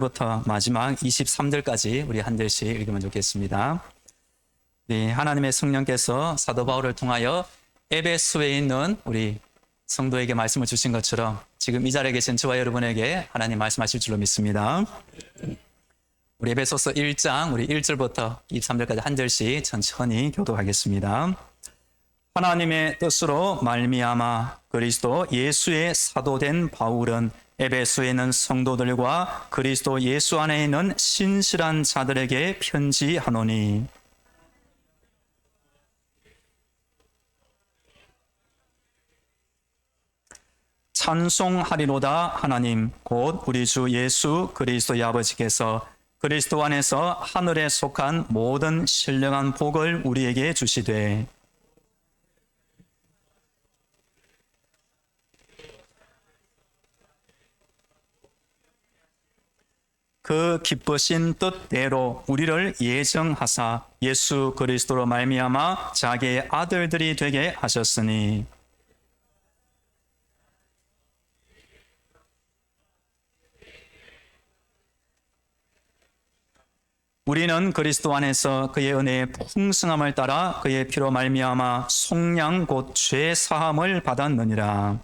부터 마지막 23절까지 우리 한 절씩 읽으면 좋겠습니다. 하나님의 성령께서 사도 바울을 통하여 에베소에 있는 우리 성도에게 말씀을 주신 것처럼 지금 이 자리에 계신 저와 여러분에게 하나님 말씀하실 줄로 믿습니다. 우리 에베소서 1장 우리 1절부터 23절까지 한 절씩 천천히 교독하겠습니다. 하나님의 뜻으로 말미암아 그리스도 예수의 사도된 바울은 에베소에 있는 성도들과 그리스도 예수 안에 있는 신실한 자들에게 편지하노니 찬송하리로다. 하나님 곧 우리 주 예수 그리스도의 아버지께서 그리스도 안에서 하늘에 속한 모든 신령한 복을 우리에게 주시되 그 기쁘신 뜻대로 우리를 예정하사 예수 그리스도로 말미암아 자기의 아들들이 되게 하셨으니 우리는 그리스도 안에서 그의 은혜의 풍성함을 따라 그의 피로 말미암아 속량 곧 죄 사함을 받았느니라.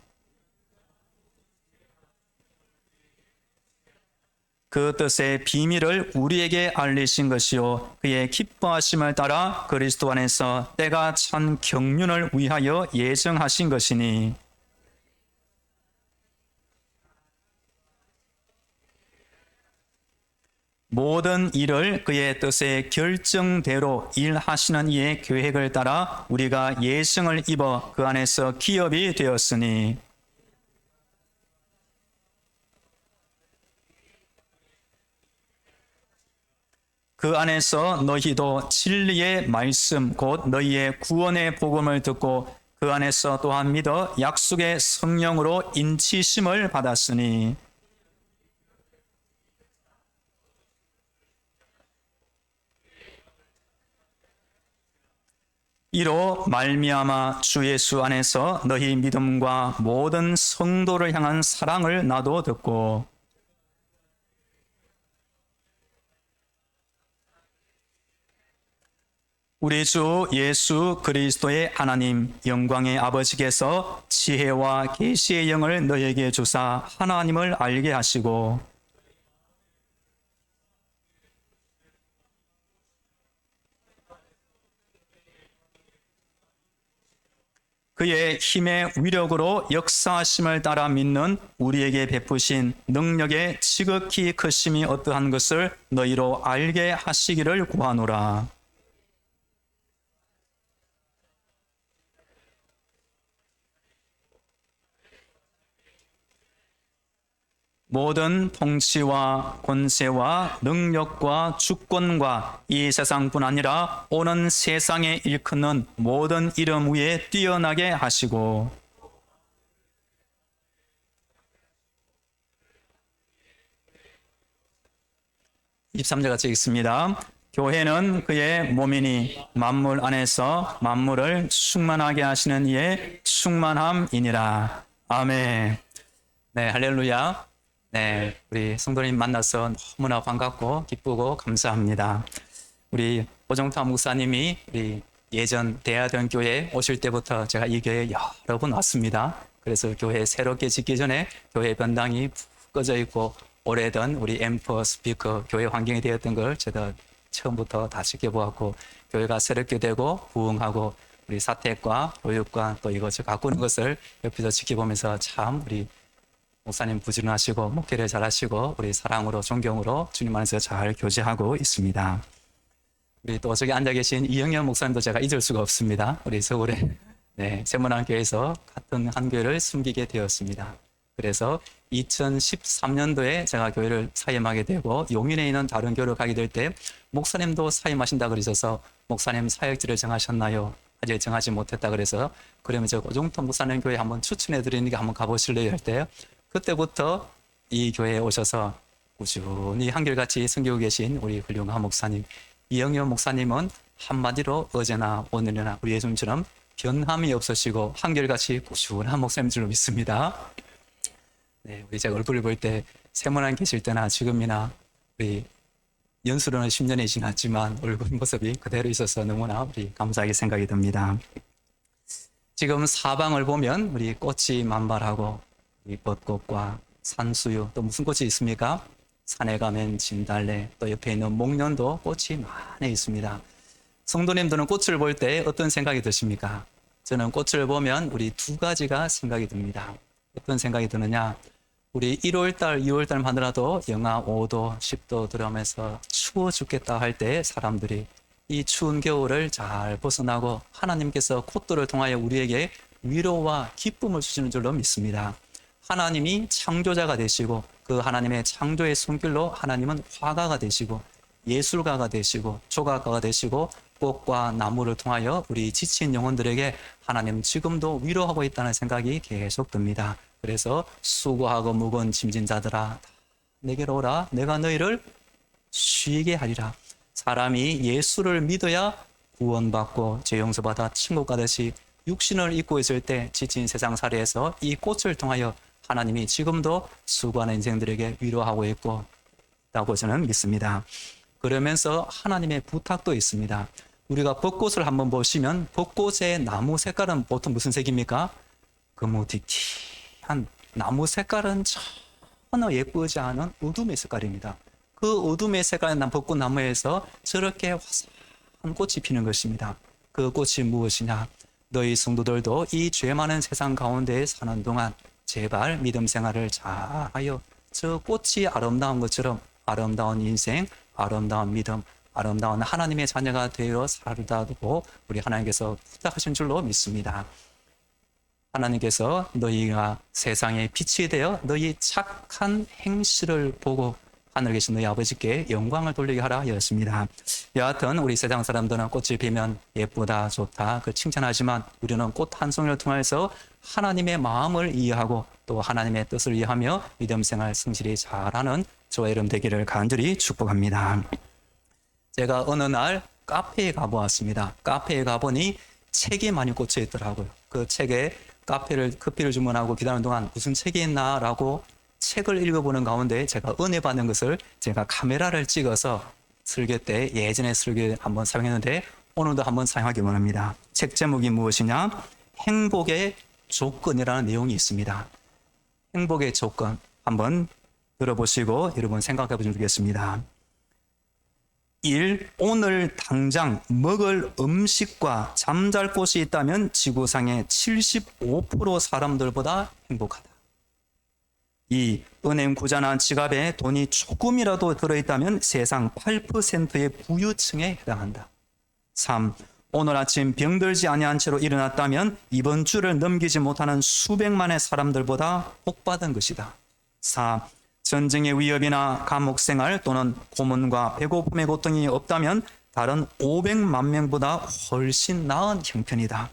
그 뜻의 비밀을 우리에게 알리신 것이요 그의 기뻐하심을 따라 그리스도 안에서 때가 찬 경륜을 위하여 예정하신 것이니 모든 일을 그의 뜻의 결정대로 일하시는 이의 계획을 따라 우리가 예정을 입어 그 안에서 기업이 되었으니 그 안에서 너희도 진리의 말씀 곧 너희의 구원의 복음을 듣고 그 안에서 또한 믿어 약속의 성령으로 인치심을 받았으니 이로 말미암아 주 예수 안에서 너희 믿음과 모든 성도를 향한 사랑을 나도 듣고 우리 주 예수 그리스도의 하나님 영광의 아버지께서 지혜와 계시의 영을 너희에게 주사 하나님을 알게 하시고 그의 힘의 위력으로 역사하심을 따라 믿는 우리에게 베푸신 능력의 지극히 크심이 어떠한 것을 너희로 알게 하시기를 구하노라. 모든 통치와 권세와 능력과 주권과 이 세상뿐 아니라 오는 세상에 일컫는 모든 이름 위에 뛰어나게 하시고 23절 같이 읽습니다. 교회는 그의 몸이니 만물 안에서 만물을 충만하게 하시는 이의 충만함이니라. 아멘. 네, 할렐루야. 네, 우리 성도님 만나서 너무나 반갑고 기쁘고 감사합니다. 우리 오정타 목사님이 우리 예전 대하던 교회 오실 때부터 제가 이 교회에 여러 번 왔습니다. 그래서 교회 새롭게 짓기 전에 교회 변당이 푹 꺼져 있고 오래된 우리 앰프 스피커 교회 환경이 되었던 걸 제가 처음부터 다 지켜보았고 교회가 새롭게 되고 부흥하고 우리 사택과 교육과 또 이것을 가꾸는 것을 옆에서 지켜보면서 참 우리 목사님 부지런하시고 목회를 잘하시고 우리 사랑으로 존경으로 주님 안에서 잘 교제하고 있습니다. 우리 또 저기 앉아 계신 이영현 목사님도 제가 잊을 수가 없습니다. 우리 서울에 세문안교회에서 같은 한 교회를 섬기게 되었습니다. 그래서 2013년도에 제가 교회를 사임하게 되고 용인에 있는 다른 교회를 가게 될 때 목사님도 사임하신다 그러셔서 목사님 사역지를 정하셨나요? 아직 정하지 못했다 그래서 그러면 저 오종통 목사님 교회 한번 추천해 드리니까 한번 가보실래요? 할 때 그때부터 이 교회에 오셔서 꾸준히 한결같이 섬기고 계신 우리 훌륭한 목사님 이영현 목사님은 한마디로 어제나 오늘이나 우리 예수님처럼 변함이 없으시고 한결같이 꾸준한 목사님 줄로 믿습니다. 네, 우리 제가 얼굴을 볼 때 세문안 계실 때나 지금이나 우리 연수로는 10년이 지났지만 얼굴 모습이 그대로 있어서 너무나 우리 감사하게 생각이 듭니다. 지금 사방을 보면 우리 꽃이 만발하고 이 벚꽃과 산수유 또 무슨 꽃이 있습니까? 산에 가면 진달래 또 옆에 있는 목련도 꽃이 많이 있습니다. 성도님들은 꽃을 볼 때 어떤 생각이 드십니까? 저는 꽃을 보면 우리 두 가지가 생각이 듭니다. 어떤 생각이 드느냐? 우리 1월달, 2월달 하더라도 영하 5도, 10도 들어오면서 추워 죽겠다 할 때 사람들이 이 추운 겨울을 잘 벗어나고 하나님께서 꽃들을 통하여 우리에게 위로와 기쁨을 주시는 줄로 믿습니다. 하나님이 창조자가 되시고 그 하나님의 창조의 손길로 하나님은 화가가 되시고 예술가가 되시고 조각가가 되시고 꽃과 나무를 통하여 우리 지친 영혼들에게 하나님 지금도 위로하고 있다는 생각이 계속 듭니다. 그래서 수고하고 무거운 짐진 자들아 내게로 오라 내가 너희를 쉬게 하리라. 사람이 예수를 믿어야 구원받고 죄 용서받아 천국 가듯이 육신을 입고 있을 때 지친 세상살이에서 이 꽃을 통하여 하나님이 지금도 수고하는 인생들에게 위로하고 있다고 저는 믿습니다. 그러면서 하나님의 부탁도 있습니다. 우리가 벚꽃을 한번 보시면 벚꽃의 나무 색깔은 보통 무슨 색입니까? 거무튀튀한 나무 색깔은 전혀 예쁘지 않은 어둠의 색깔입니다. 그 어둠의 색깔이 난 벚꽃나무에서 저렇게 화사한 꽃이 피는 것입니다. 그 꽃이 무엇이냐? 너희 성도들도 이 죄 많은 세상 가운데 사는 동안 제발 믿음 생활을 잘하여 저 꽃이 아름다운 것처럼 아름다운 인생, 아름다운 믿음, 아름다운 하나님의 자녀가 되어 살다고 우리 하나님께서 부탁하신 줄로 믿습니다. 하나님께서 너희가 세상의 빛이 되어 너희 착한 행실을 보고 하늘에 계신 너희 아버지께 영광을 돌리게 하라 하였습니다. 여하튼 우리 세상 사람들은 꽃을 피면 예쁘다 좋다 그 칭찬하지만 우리는 꽃 한 송이를 통해서 하나님의 마음을 이해하고 또 하나님의 뜻을 이해하며 믿음 생활 성실히 잘하는 저와 여러분 되기를 간절히 축복합니다. 제가 어느 날 카페에 가보았습니다. 카페에 가보니 책이 많이 꽂혀 있더라고요. 그 책에 커피를 주문하고 기다리는 동안 무슨 책이 있나라고 책을 읽어보는 가운데 제가 은혜 받는 것을 제가 카메라를 찍어서 설교 때 예전에 설교 한번 사용했는데 오늘도 한번 사용하기 원합니다. 책 제목이 무엇이냐? 행복의 조건이라는 내용이 있습니다. 행복의 조건 한번 들어보시고 여러분 생각해 보시면 좋겠습니다. 1. 오늘 당장 먹을 음식과 잠잘 곳이 있다면 지구상의 75% 사람들보다 행복하다. 2. 은행 구자나 지갑에 돈이 조금이라도 들어있다면 세상 8%의 부유층에 해당한다. 3. 오늘 아침 병들지 아니한 채로 일어났다면 이번 주를 넘기지 못하는 수백만의 사람들보다 복받은 것이다. 4. 전쟁의 위협이나 감옥 생활 또는 고문과 배고픔의 고통이 없다면 다른 500만 명보다 훨씬 나은 형편이다.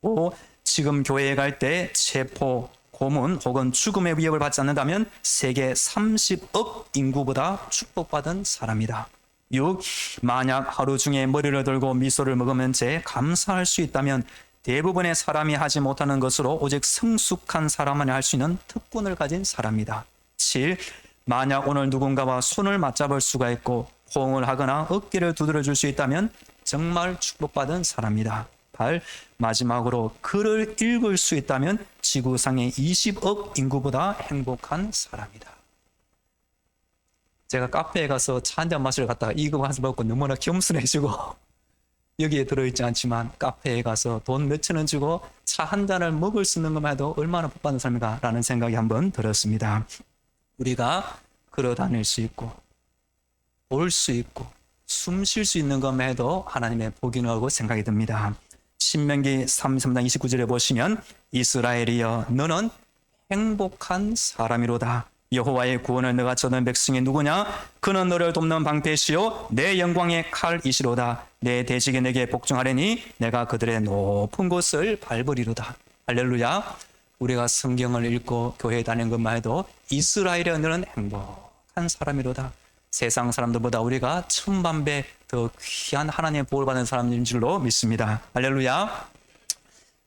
5. 지금 교회에 갈 때 체포, 고문 혹은 죽음의 위협을 받지 않는다면 세계 30억 인구보다 축복받은 사람이다. 6. 만약 하루 중에 머리를 들고 미소를 먹으면 채 감사할 수 있다면 대부분의 사람이 하지 못하는 것으로 오직 성숙한 사람만이 할 수 있는 특권을 가진 사람이다. 7. 만약 오늘 누군가와 손을 맞잡을 수가 있고 호응을 하거나 어깨를 두드려 줄 수 있다면 정말 축복받은 사람이다. 8. 마지막으로 글을 읽을 수 있다면 지구상의 20억 인구보다 행복한 사람이다. 제가 카페에 가서 차 한 잔 마시러 갔다가 이거 가서 먹고 너무나 겸손해지고 여기에 들어있지 않지만 카페에 가서 돈 몇천 원 주고 차 한 잔을 먹을 수 있는 것만 해도 얼마나 복받은 삶인가 라는 생각이 한번 들었습니다. 우리가 걸어 다닐 수 있고 올 수 있고 숨 쉴 수 있는 것만 해도 하나님의 복이라고 생각이 듭니다. 신명기 33장 29절에 보시면 이스라엘이여 너는 행복한 사람이로다. 여호와의 구원을 너가 찾는 백성이 누구냐? 그는 너를 돕는 방패시요 내 영광의 칼이시로다. 내 대적이 내게 복종하려니 내가 그들의 높은 곳을 밟으리로다. 할렐루야. 우리가 성경을 읽고 교회에 다니는 것만 해도 이스라엘의 너는 행복한 사람이로다. 세상 사람들보다 우리가 천만배 더 귀한 하나님의 복을 받는 사람인 줄로 믿습니다. 할렐루야.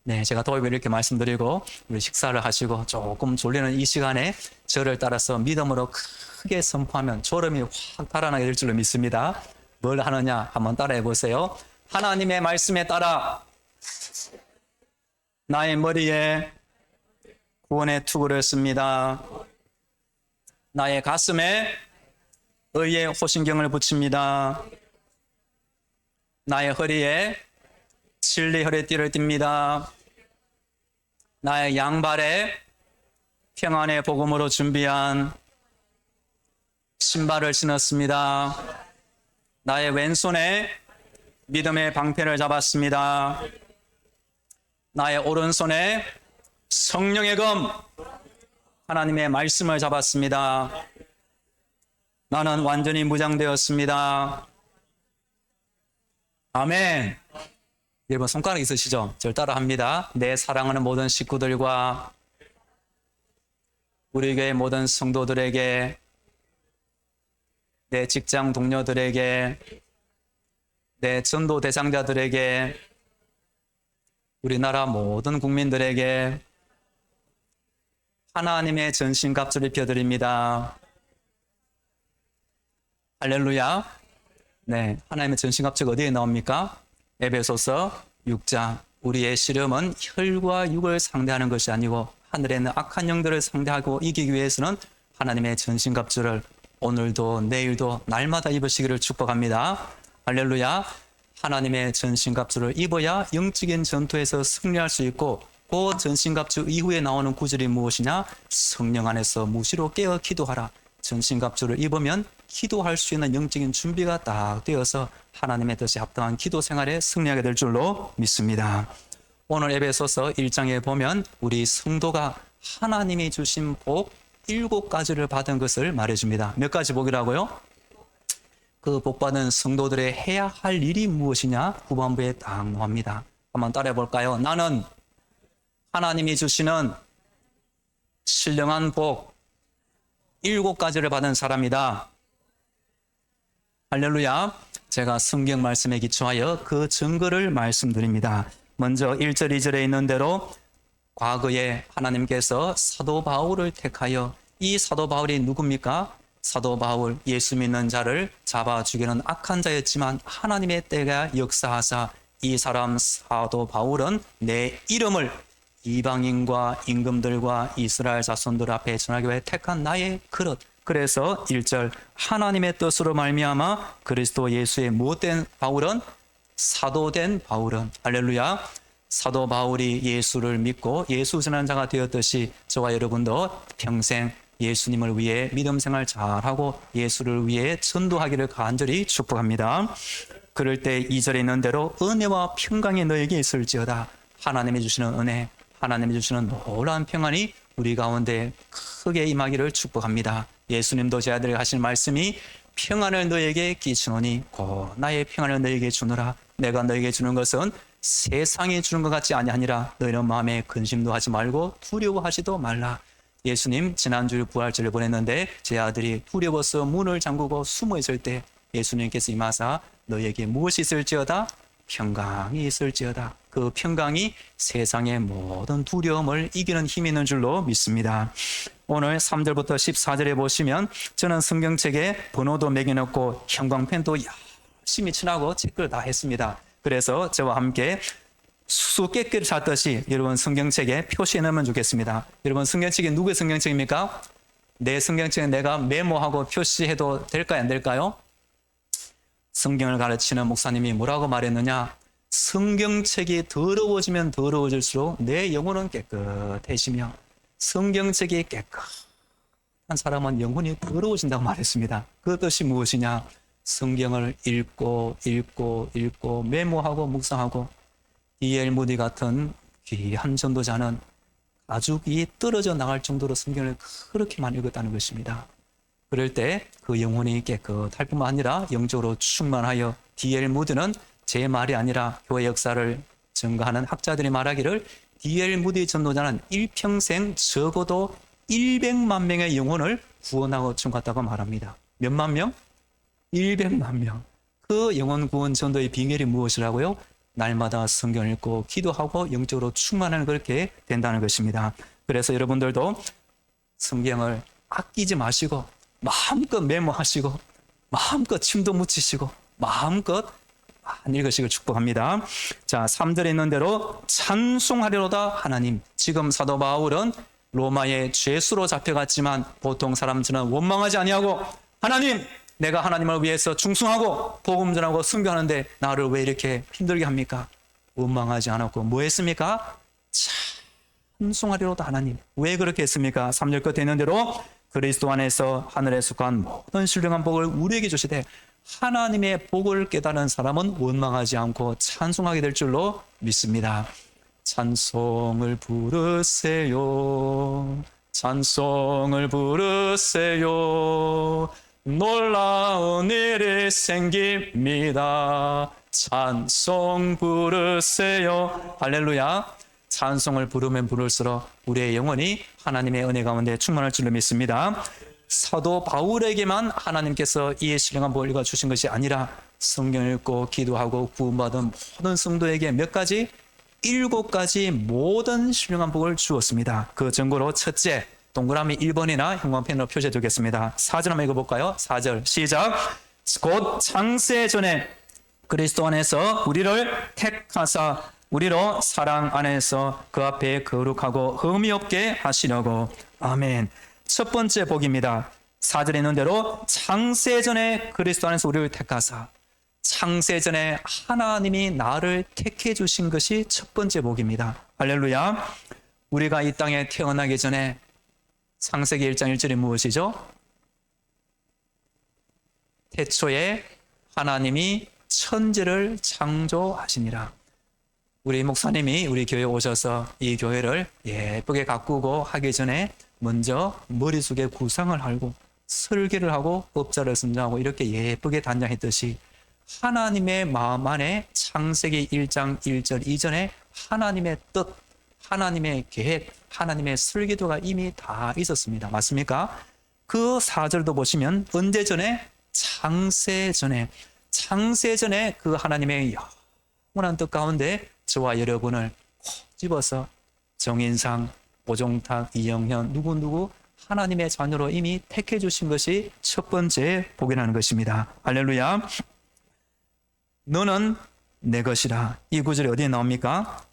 네, 제가 도입을 이렇게 말씀드리고 우리 식사를 하시고 조금 졸리는 이 시간에 저를 따라서 믿음으로 크게 선포하면 졸음이 확 달아나게 될 줄로 믿습니다. 뭘 하느냐 한번 따라해 보세요. 하나님의 말씀에 따라 나의 머리에 구원의 투구를 씁니다. 나의 가슴에 의의 호신경을 붙입니다. 나의 허리에 진리 허리띠를 띱니다. 나의 양발에 평안의 복음으로 준비한 신발을 신었습니다. 나의 왼손에 믿음의 방패를 잡았습니다. 나의 오른손에 성령의 검, 하나님의 말씀을 잡았습니다. 나는 완전히 무장되었습니다. 아멘. 여러분 손가락 있으시죠? 저를 따라합니다. 내 사랑하는 모든 식구들과 우리 교회 모든 성도들에게, 내 직장 동료들에게, 내 전도 대상자들에게, 우리나라 모든 국민들에게 하나님의 전신갑주를 입혀드립니다. 할렐루야. 네, 하나님의 전신갑주가 어디에 나옵니까? 에베소서 6장. 우리의 씨름은 혈과 육을 상대하는 것이 아니고 하늘에 있는 악한 영들을 상대하고 이기기 위해서는 하나님의 전신갑주를 오늘도 내일도 날마다 입으시기를 축복합니다. 할렐루야. 하나님의 전신갑주를 입어야 영적인 전투에서 승리할 수 있고, 그 전신갑주 이후에 나오는 구절이 무엇이냐? 성령 안에서 무시로 깨어 기도하라. 전신갑주를 입으면 기도할 수 있는 영적인 준비가 딱 되어서 하나님의 뜻에 합당한 기도 생활에 승리하게 될 줄로 믿습니다. 오늘 에베소서 1장에 보면 우리 성도가 하나님이 주신 복 7가지를 받은 것을 말해줍니다. 몇 가지 복이라고요? 그 복받은 성도들의 해야 할 일이 무엇이냐? 후반부에 딱 나옵니다. 한번 따라해 볼까요? 나는 하나님이 주시는 신령한 복 7가지를 받은 사람이다. 할렐루야. 제가 성경 말씀에 기초하여 그 증거를 말씀드립니다. 먼저 1절 2절에 있는 대로 과거에 하나님께서 사도 바울을 택하여, 이 사도 바울이 누굽니까? 사도 바울, 예수 믿는 자를 잡아 죽이는 악한 자였지만 하나님의 때가 역사하사 이 사람 사도 바울은 내 이름을 이방인과 임금들과 이스라엘 자손들 앞에 전하기 위해 택한 나의 그릇. 그래서 1절 하나님의 뜻으로 말미암아 그리스도 예수의 못된 바울은 사도된 바울은, 할렐루야, 사도 바울이 예수를 믿고 예수 전하는 자가 되었듯이 저와 여러분도 평생 예수님을 위해 믿음 생활 잘하고 예수를 위해 전도하기를 간절히 축복합니다. 그럴 때 2절에 있는 대로 은혜와 평강이 너에게 있을지어다. 하나님이 주시는 은혜, 하나님이 주시는 놀라운 평안이 우리 가운데 크게 임하기를 축복합니다. 예수님도 제 아들에게 하신 말씀이 평안을 너에게 끼치노니 곧 나의 평안을 너에게 주노라. 내가 너에게 주는 것은 세상이 주는 것 같지 아니하니라. 너희는 마음에 근심도 하지 말고 두려워하지도 말라. 예수님 지난주 부활절을 보냈는데 제 아들이 두려워서 문을 잠그고 숨어 있을 때 예수님께서 임하사 너에게 무엇이 있을지어다? 평강이 있을지어다. 그 평강이 세상의 모든 두려움을 이기는 힘이 있는 줄로 믿습니다. 오늘 3절부터 14절에 보시면 저는 성경책에 번호도 매겨놓고 형광펜도 열심히 칠하고 체크를 다 했습니다. 그래서 저와 함께 수수께끼를 찾듯이 여러분 성경책에 표시해 놓으면 좋겠습니다. 여러분 성경책이 누구의 성경책입니까? 내 성경책에 내가 메모하고 표시해도 될까요? 안 될까요? 성경을 가르치는 목사님이 뭐라고 말했느냐? 성경책이 더러워지면 더러워질수록 내 영혼은 깨끗해지며 성경책이 깨끗한 사람은 영혼이 더러워진다고 말했습니다. 그 뜻이 무엇이냐? 성경을 읽고 메모하고 묵상하고 D.L. 무디 같은 귀한 전도자는 가죽이 떨어져 나갈 정도로 성경을 그렇게 많이 읽었다는 것입니다. 그럴 때 그 영혼이 깨끗할 뿐만 아니라 영적으로 충만하여 D.L. 무디는 제 말이 아니라 교회 역사를 증거하는 학자들이 말하기를 D.L. 무디 전도자는 일평생 적어도 100만 명의 영혼을 구원하고 증거했다고 말합니다. 몇만 명? 100만 명. 그 영혼 구원 전도의 비결이 무엇이라고요? 날마다 성경 읽고 기도하고 영적으로 충만하는 그렇게 된다는 것입니다. 그래서 여러분들도 성경을 아끼지 마시고 마음껏 메모하시고 마음껏 침도 묻히시고 마음껏 많이 읽으시길 축복합니다. 자, 3절에 있는 대로 찬송하리로다 하나님. 지금 사도 바울은 로마의 죄수로 잡혀갔지만 보통 사람들은 원망하지 아니하고 하나님, 내가 하나님을 위해서 충성하고 복음 전하고 순교하는데 나를 왜 이렇게 힘들게 합니까? 원망하지 않았고 뭐 했습니까? 찬송하리로다 하나님. 왜 그렇게 했습니까? 3절 끝에 있는 대로 그리스도 안에서 하늘에 속한 모든 신령한 복을 우리에게 주시되 하나님의 복을 깨달은 사람은 원망하지 않고 찬송하게 될 줄로 믿습니다. 찬송을 부르세요. 찬송을 부르세요. 놀라운 일이 생깁니다. 찬송 부르세요. 할렐루야. 찬송을 부르면 부를수록 우리의 영혼이 하나님의 은혜 가운데 충만할 줄로 믿습니다. 사도 바울에게만 하나님께서 이 신령한 복을 주신 것이 아니라 성경 읽고 기도하고 구원받은 모든 성도에게 몇 가지? 7가지 모든 신령한 복을 주었습니다. 그 증거로 첫째, 동그라미 1번이나 형광펜으로 표시해 두겠습니다. 4절 한번 읽어볼까요? 4절 시작. 곧 창세 전에 그리스도 안에서 우리를 택하사 우리로 사랑 안에서 그 앞에 거룩하고 흠이 없게 하시려고. 아멘. 첫 번째 복입니다. 4절에 있는 대로 창세전에 그리스도 안에서 우리를 택하사. 창세전에 하나님이 나를 택해 주신 것이 첫 번째 복입니다. 할렐루야. 우리가 이 땅에 태어나기 전에 창세기 1장 1절이 무엇이죠? 태초에 하나님이 천지를 창조하시니라. 우리 목사님이 우리 교회에 오셔서 이 교회를 예쁘게 가꾸고 하기 전에 먼저 머릿속에 구상을 하고 설계를 하고 법자를 선정하고 이렇게 예쁘게 단장했듯이 하나님의 마음 안에 창세기 1장 1절 이전에 하나님의 뜻, 하나님의 계획, 하나님의 설계도가 이미 다 있었습니다. 맞습니까? 그 4절도 보시면 언제 전에? 창세 전에. 창세 전에 그 하나님의 영원한 뜻 가운데 저와 여러분을 콕 집어서 정인상, 오종탁, 이영현 누구 하나님의 자녀로 이미 택해 주신 것이 첫 번째 복이라는 것입니다. 할렐루야. 너는 내 것이라. 이 구절이 어디에 나옵니까?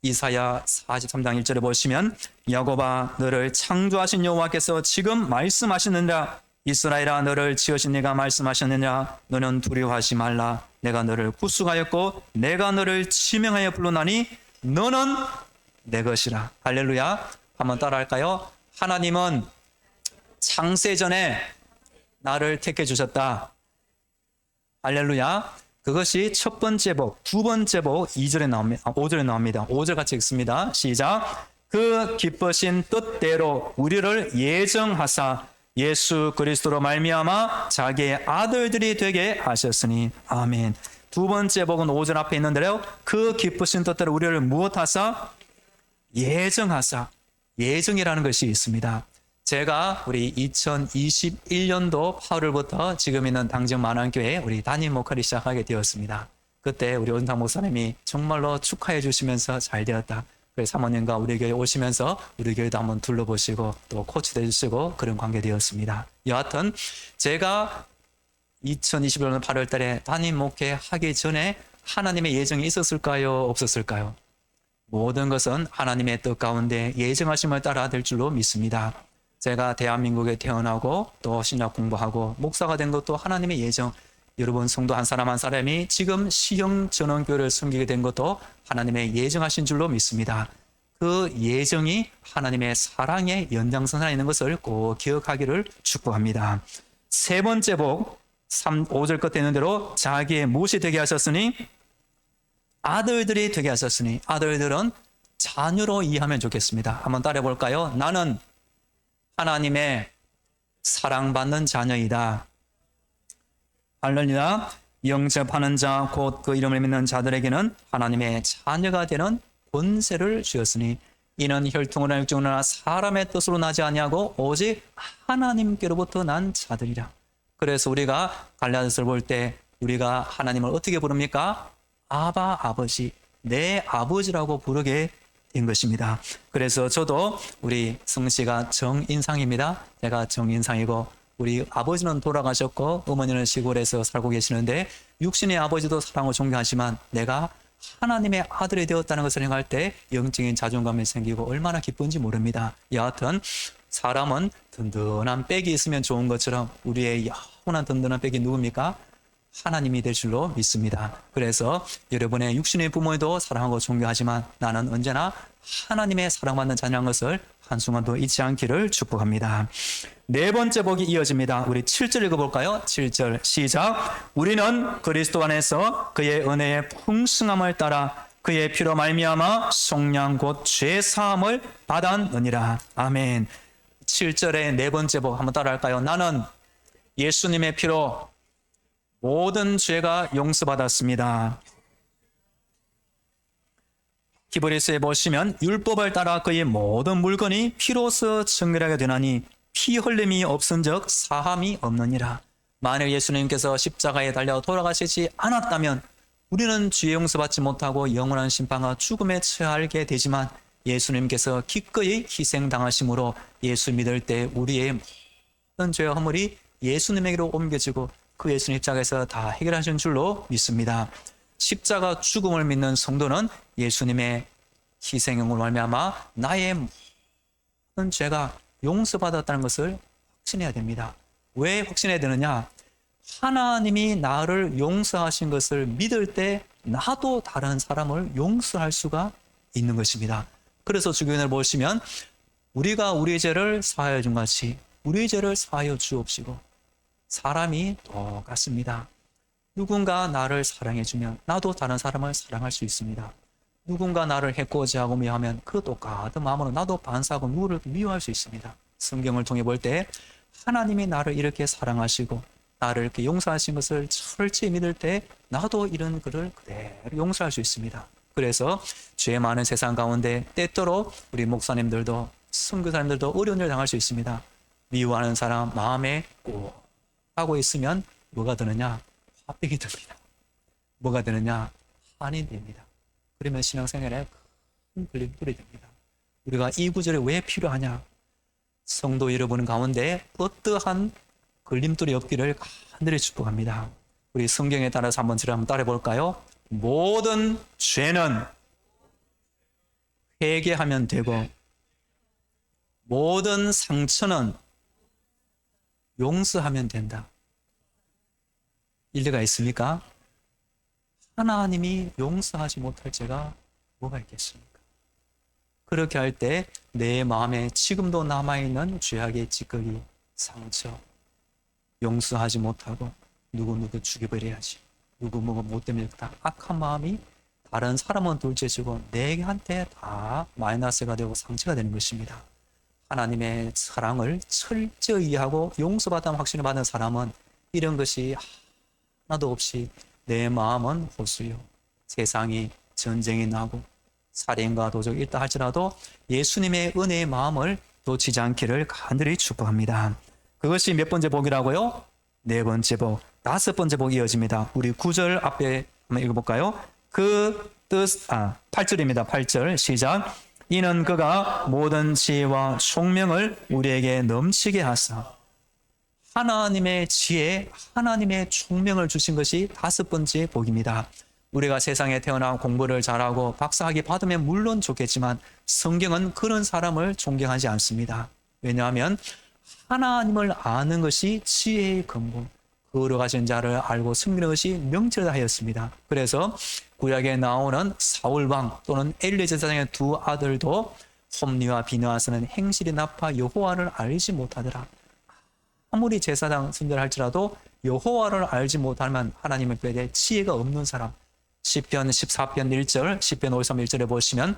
이사야 43장 1절에 보시면 야곱아 너를 창조하신 여호와께서 지금 말씀하시느니라. 이스라엘아 너를 지으신 네가 말씀하셨느냐. 너는 두려워하지 말라. 내가 너를 구속하였고 내가 너를 지명하여 불러나니 너는 내 것이라. 할렐루야. 한번 따라할까요? 하나님은 창세 전에 나를 택해 주셨다. 할렐루야. 그것이 첫 번째 복. 두 번째 복 2절에 나옵니다. 5절에 나옵니다. 5절 같이 읽습니다. 시작. 그 기쁘신 뜻대로 우리를 예정하사 예수 그리스도로 말미암아 자기의 아들들이 되게 하셨으니. 아멘. 두 번째 복은 5절 앞에 있는데요. 그 기쁘신 뜻대로 우리를 무엇하사? 예정하사. 예정이라는 것이 있습니다. 제가 우리 2021년도 8월부터 지금 있는 당정 만안교회 우리 담임 목회를 시작하게 되었습니다. 그때 우리 원상 목사님이 정말로 축하해 주시면서 잘 되었다. 그래서 사모님과 우리 교회 오시면서 우리 교회도 한번 둘러보시고 또 코치도 해주시고 그런 관계 되었습니다. 여하튼 제가 2021년 8월 달에 담임 목회 하기 전에 하나님의 예정이 있었을까요? 없었을까요? 모든 것은 하나님의 뜻 가운데 예정하심을 따라 될 줄로 믿습니다. 제가 대한민국에 태어나고 또 신학 공부하고 목사가 된 것도 하나님의 예정. 여러분 성도 한 사람 한 사람이 지금 시형전원교회를 섬기게 된 것도 하나님의 예정하신 줄로 믿습니다. 그 예정이 하나님의 사랑의 연장선상에 있는 것을 꼭 기억하기를 축복합니다. 세 번째 복 5절 끝에 있는 대로 자기의 무엇이 되게 하셨으니 아들들이 되게 하셨으니. 아들들은 자녀로 이해하면 좋겠습니다. 한번 따라해 볼까요? 나는 하나님의 사랑받는 자녀이다. 할렐루야. 영접하는 자 곧 그 이름을 믿는 자들에게는 하나님의 자녀가 되는 권세를 주었으니 이는 혈통으로나 육정으로나 사람의 뜻으로 나지 아니하고 오직 하나님께로부터 난 자들이라. 그래서 우리가 갈라디아서를 볼 때 우리가 하나님을 어떻게 부릅니까? 아바 아버지, 내 아버지라고 부르게 된 것입니다. 그래서 저도 우리 성씨가 정인상입니다. 제가 정인상이고 우리 아버지는 돌아가셨고 어머니는 시골에서 살고 계시는데 육신의 아버지도 사랑을 존경하지만 내가 하나님의 아들이 되었다는 것을 생각할 때 영적인 자존감이 생기고 얼마나 기쁜지 모릅니다. 여하튼 사람은 든든한 백이 있으면 좋은 것처럼 우리의 영원한 든든한 백이 누굽니까? 하나님이 될 줄로 믿습니다. 그래서 여러분의 육신의 부모도 사랑하고 존경하지만 나는 언제나 하나님의 사랑받는 자녀인 것을 한순간도 잊지 않기를 축복합니다. 네 번째 복이 이어집니다. 우리 7절 읽어볼까요? 7절 시작. 우리는 그리스도 안에서 그의 은혜의 풍성함을 따라 그의 피로 말미암아 속량 곧 죄사함을 받았느니라. 아멘. 7절의 네 번째 복 한번 따라할까요? 나는 예수님의 피로 모든 죄가 용서받았습니다. 히브리서에 보시면 율법을 따라 그의 모든 물건이 피로서 정결하게 되나니 피 흘림이 없은즉 사함이 없느니라. 만일 예수님께서 십자가에 달려 돌아가시지 않았다면 우리는 죄 용서받지 못하고 영원한 심판과 죽음에 처하게 되지만 예수님께서 기꺼이 희생당하심으로 예수 믿을 때 우리의 모든 죄와 허물이 예수님에게로 옮겨지고 그 예수님 입장에서 다 해결하신 줄로 믿습니다. 십자가 죽음을 믿는 성도는 예수님의 희생으로 말미암아 나의 모든 죄가 용서받았다는 것을 확신해야 됩니다. 왜 확신해야 되느냐? 하나님이 나를 용서하신 것을 믿을 때 나도 다른 사람을 용서할 수가 있는 것입니다. 그래서 주교인을 보시면 우리가 우리의 죄를 사하여 준 같이 우리의 죄를 사하여 주옵시고 사람이 똑같습니다. 누군가 나를 사랑해주면 나도 다른 사람을 사랑할 수 있습니다. 누군가 나를 해코지 하고 미워하면 그 똑같은 마음으로 나도 반사하고 누구를 미워할 수 있습니다. 성경을 통해 볼 때 하나님이 나를 이렇게 사랑하시고 나를 이렇게 용서하신 것을 철저히 믿을 때 나도 이런 그를 그대로 용서할 수 있습니다. 그래서 죄 많은 세상 가운데 때때로 우리 목사님들도 선교사님들도 어려운 일을 당할 수 있습니다. 미워하는 사람 마음에 꼭 하고 있으면 뭐가 되느냐? 화병이 됩니다. 뭐가 되느냐? 한이 됩니다. 그러면 신앙생활에 큰 걸림돌이 됩니다. 우리가 이 구절이 왜 필요하냐? 성도 여러분 가운데 어떠한 걸림돌이 없기를 간절히 축복합니다. 우리 성경에 따라서 한번 저를 한번 따라해 볼까요? 모든 죄는 회개하면 되고 모든 상처는 용서하면 된다. 일리가 있습니까? 하나님이 용서하지 못할 죄가 뭐가 있겠습니까? 그렇게 할 때 내 마음에 지금도 남아있는 죄악의 찌꺼기, 상처 용서하지 못하고 누구 죽여버려야지. 누구 못 때문에 다 악한 마음이 다른 사람은 둘째치고 내한테 다 마이너스가 되고 상처가 되는 것입니다. 하나님의 사랑을 철저히 하고 용서받은 확신을 받은 사람은 이런 것이 하나도 없이 내 마음은 호수요. 세상이 전쟁이 나고 살인과 도적 있다 할지라도 예수님의 은혜의 마음을 놓치지 않기를 간절히 축복합니다. 그것이 몇 번째 복이라고요? 네 번째 복. 다섯 번째 복이 이어집니다. 우리 9절 앞에 한번 읽어볼까요? 그 뜻, 8절입니다. 8절 시작. 이는 그가 모든 지혜와 총명을 우리에게 넘치게 하사. 하나님의 지혜, 하나님의 총명을 주신 것이 다섯 번째 복입니다. 우리가 세상에 태어나 공부를 잘하고 박사학위 받으면 물론 좋겠지만 성경은 그런 사람을 존경하지 않습니다. 왜냐하면 하나님을 아는 것이 지혜의 근본, 거룩하신 자를 알고 숨기는 것이 명철이다 하였습니다. 그래서 구약에 나오는 사울왕 또는 엘리 제사장의 두 아들도 홈리와 비느하스는 행실이 나빠 여호와를 알지 못하더라. 아무리 제사장 순결할지라도 여호와를 알지 못하면 하나님을 빼되 지혜가 없는 사람. 시편 14편 1절, 시편 53 1절에 보시면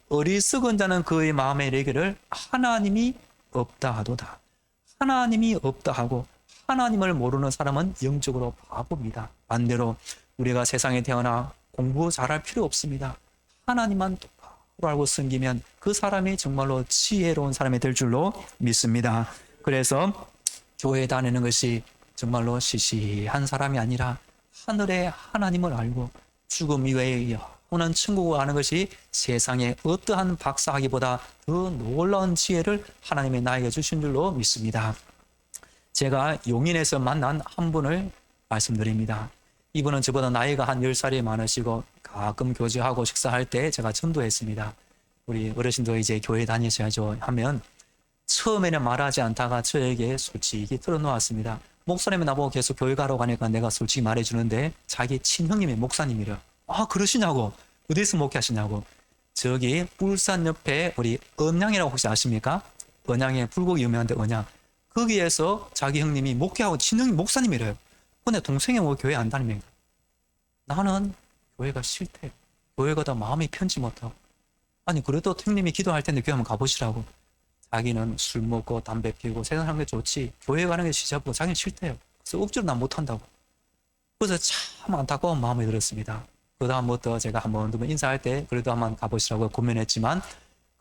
어리석은 자는 그의 마음에 이르기를 하나님이 없다 하도다. 하나님이 없다 하고 하나님을 모르는 사람은 영적으로 바보입니다. 반대로 우리가 세상에 태어나 공부 잘할 필요 없습니다. 하나님만 똑바로 알고 섬기면 그 사람이 정말로 지혜로운 사람이 될 줄로 믿습니다. 그래서 교회에 다니는 것이 정말로 시시한 사람이 아니라 하늘의 하나님을 알고 죽음 이외의 영원한 천국을 아는 것이 세상의 어떠한 박사학위보다 더 놀라운 지혜를 하나님이 나에게 주신 줄로 믿습니다. 제가 용인에서 만난 한 분을 말씀드립니다. 이분은 저보다 나이가 한 10살이 많으시고 가끔 교제하고 식사할 때 제가 전도했습니다. 우리 어르신도 이제 교회 다니셔야죠 하면 처음에는 말하지 않다가 저에게 솔직히 털어놓았습니다. 목사님이 나보고 계속 교회 가라고 하니까 내가 솔직히 말해주는데 자기 친형님이 목사님이래요. 아, 그러시냐고. 어디서 목회하시냐고. 저기 울산 옆에 우리 언양이라고 혹시 아십니까? 언양에 불고기 유명한데 언양. 거기에서 자기 형님이 목회하고 친형님 목사님이래요. 근데 동생이 뭐 교회 안 다닙니까? 나는 교회가 싫대. 교회 가다 마음이 편치 못하고. 아니 그래도 형님이 기도할 텐데 교회 한번 가보시라고. 자기는 술 먹고 담배 피우고 세상 사는 게 좋지 교회 가는 게 시잡고 자기는 싫대요. 그래서 억지로 난 못한다고. 그래서 참 안타까운 마음이 들었습니다. 그 다음부터 제가 한번 두 번 인사할 때 그래도 한번 가보시라고 고민했지만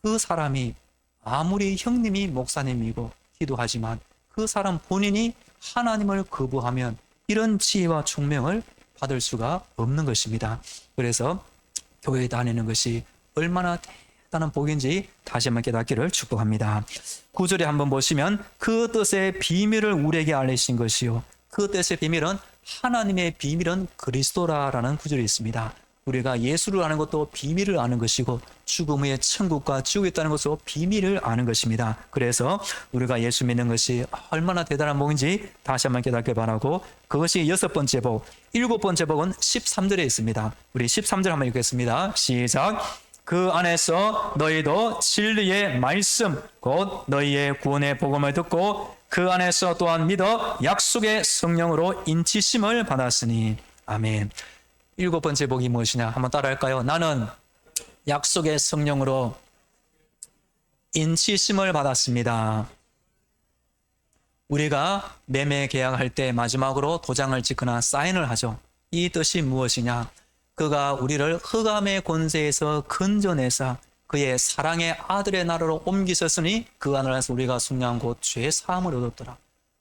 그 사람이 아무리 형님이 목사님이고 기도하지만 그 사람 본인이 하나님을 거부하면 이런 지혜와 총명을 받을 수가 없는 것입니다. 그래서 교회에 다니는 것이 얼마나 대단한 복인지 다시 한번 깨닫기를 축복합니다. 9절에 한번 보시면 그 뜻의 비밀을 우리에게 알리신 것이요 그 뜻의 비밀은 하나님의 비밀은 그리스도라라는 구절이 있습니다. 우리가 예수를 아는 것도 비밀을 아는 것이고 죽음 후에 천국과 지옥이 있다는 것도 비밀을 아는 것입니다. 그래서 우리가 예수 믿는 것이 얼마나 대단한 복인지 다시 한번 깨닫게 바라고 그것이 6번째 복, 7번째 복은 13절에 있습니다. 우리 13절 한번 읽겠습니다. 시작. 그 안에서 너희도 진리의 말씀 곧 너희의 구원의 복음을 듣고 그 안에서 또한 믿어 약속의 성령으로 인치심을 받았으니 아멘. 7번째 복이 무엇이냐 한번 따라할까요? 나는 약속의 성령으로 인치심을 받았습니다. 우리가 매매 계약할 때 마지막으로 도장을 찍거나 사인을 하죠. 이 뜻이 무엇이냐? 그가 우리를 흑암의 권세에서 건져내사 그의 사랑의 아들의 나라로 옮기셨으니 그 안에서 우리가 순양 곧 죄 사함을 얻었더라.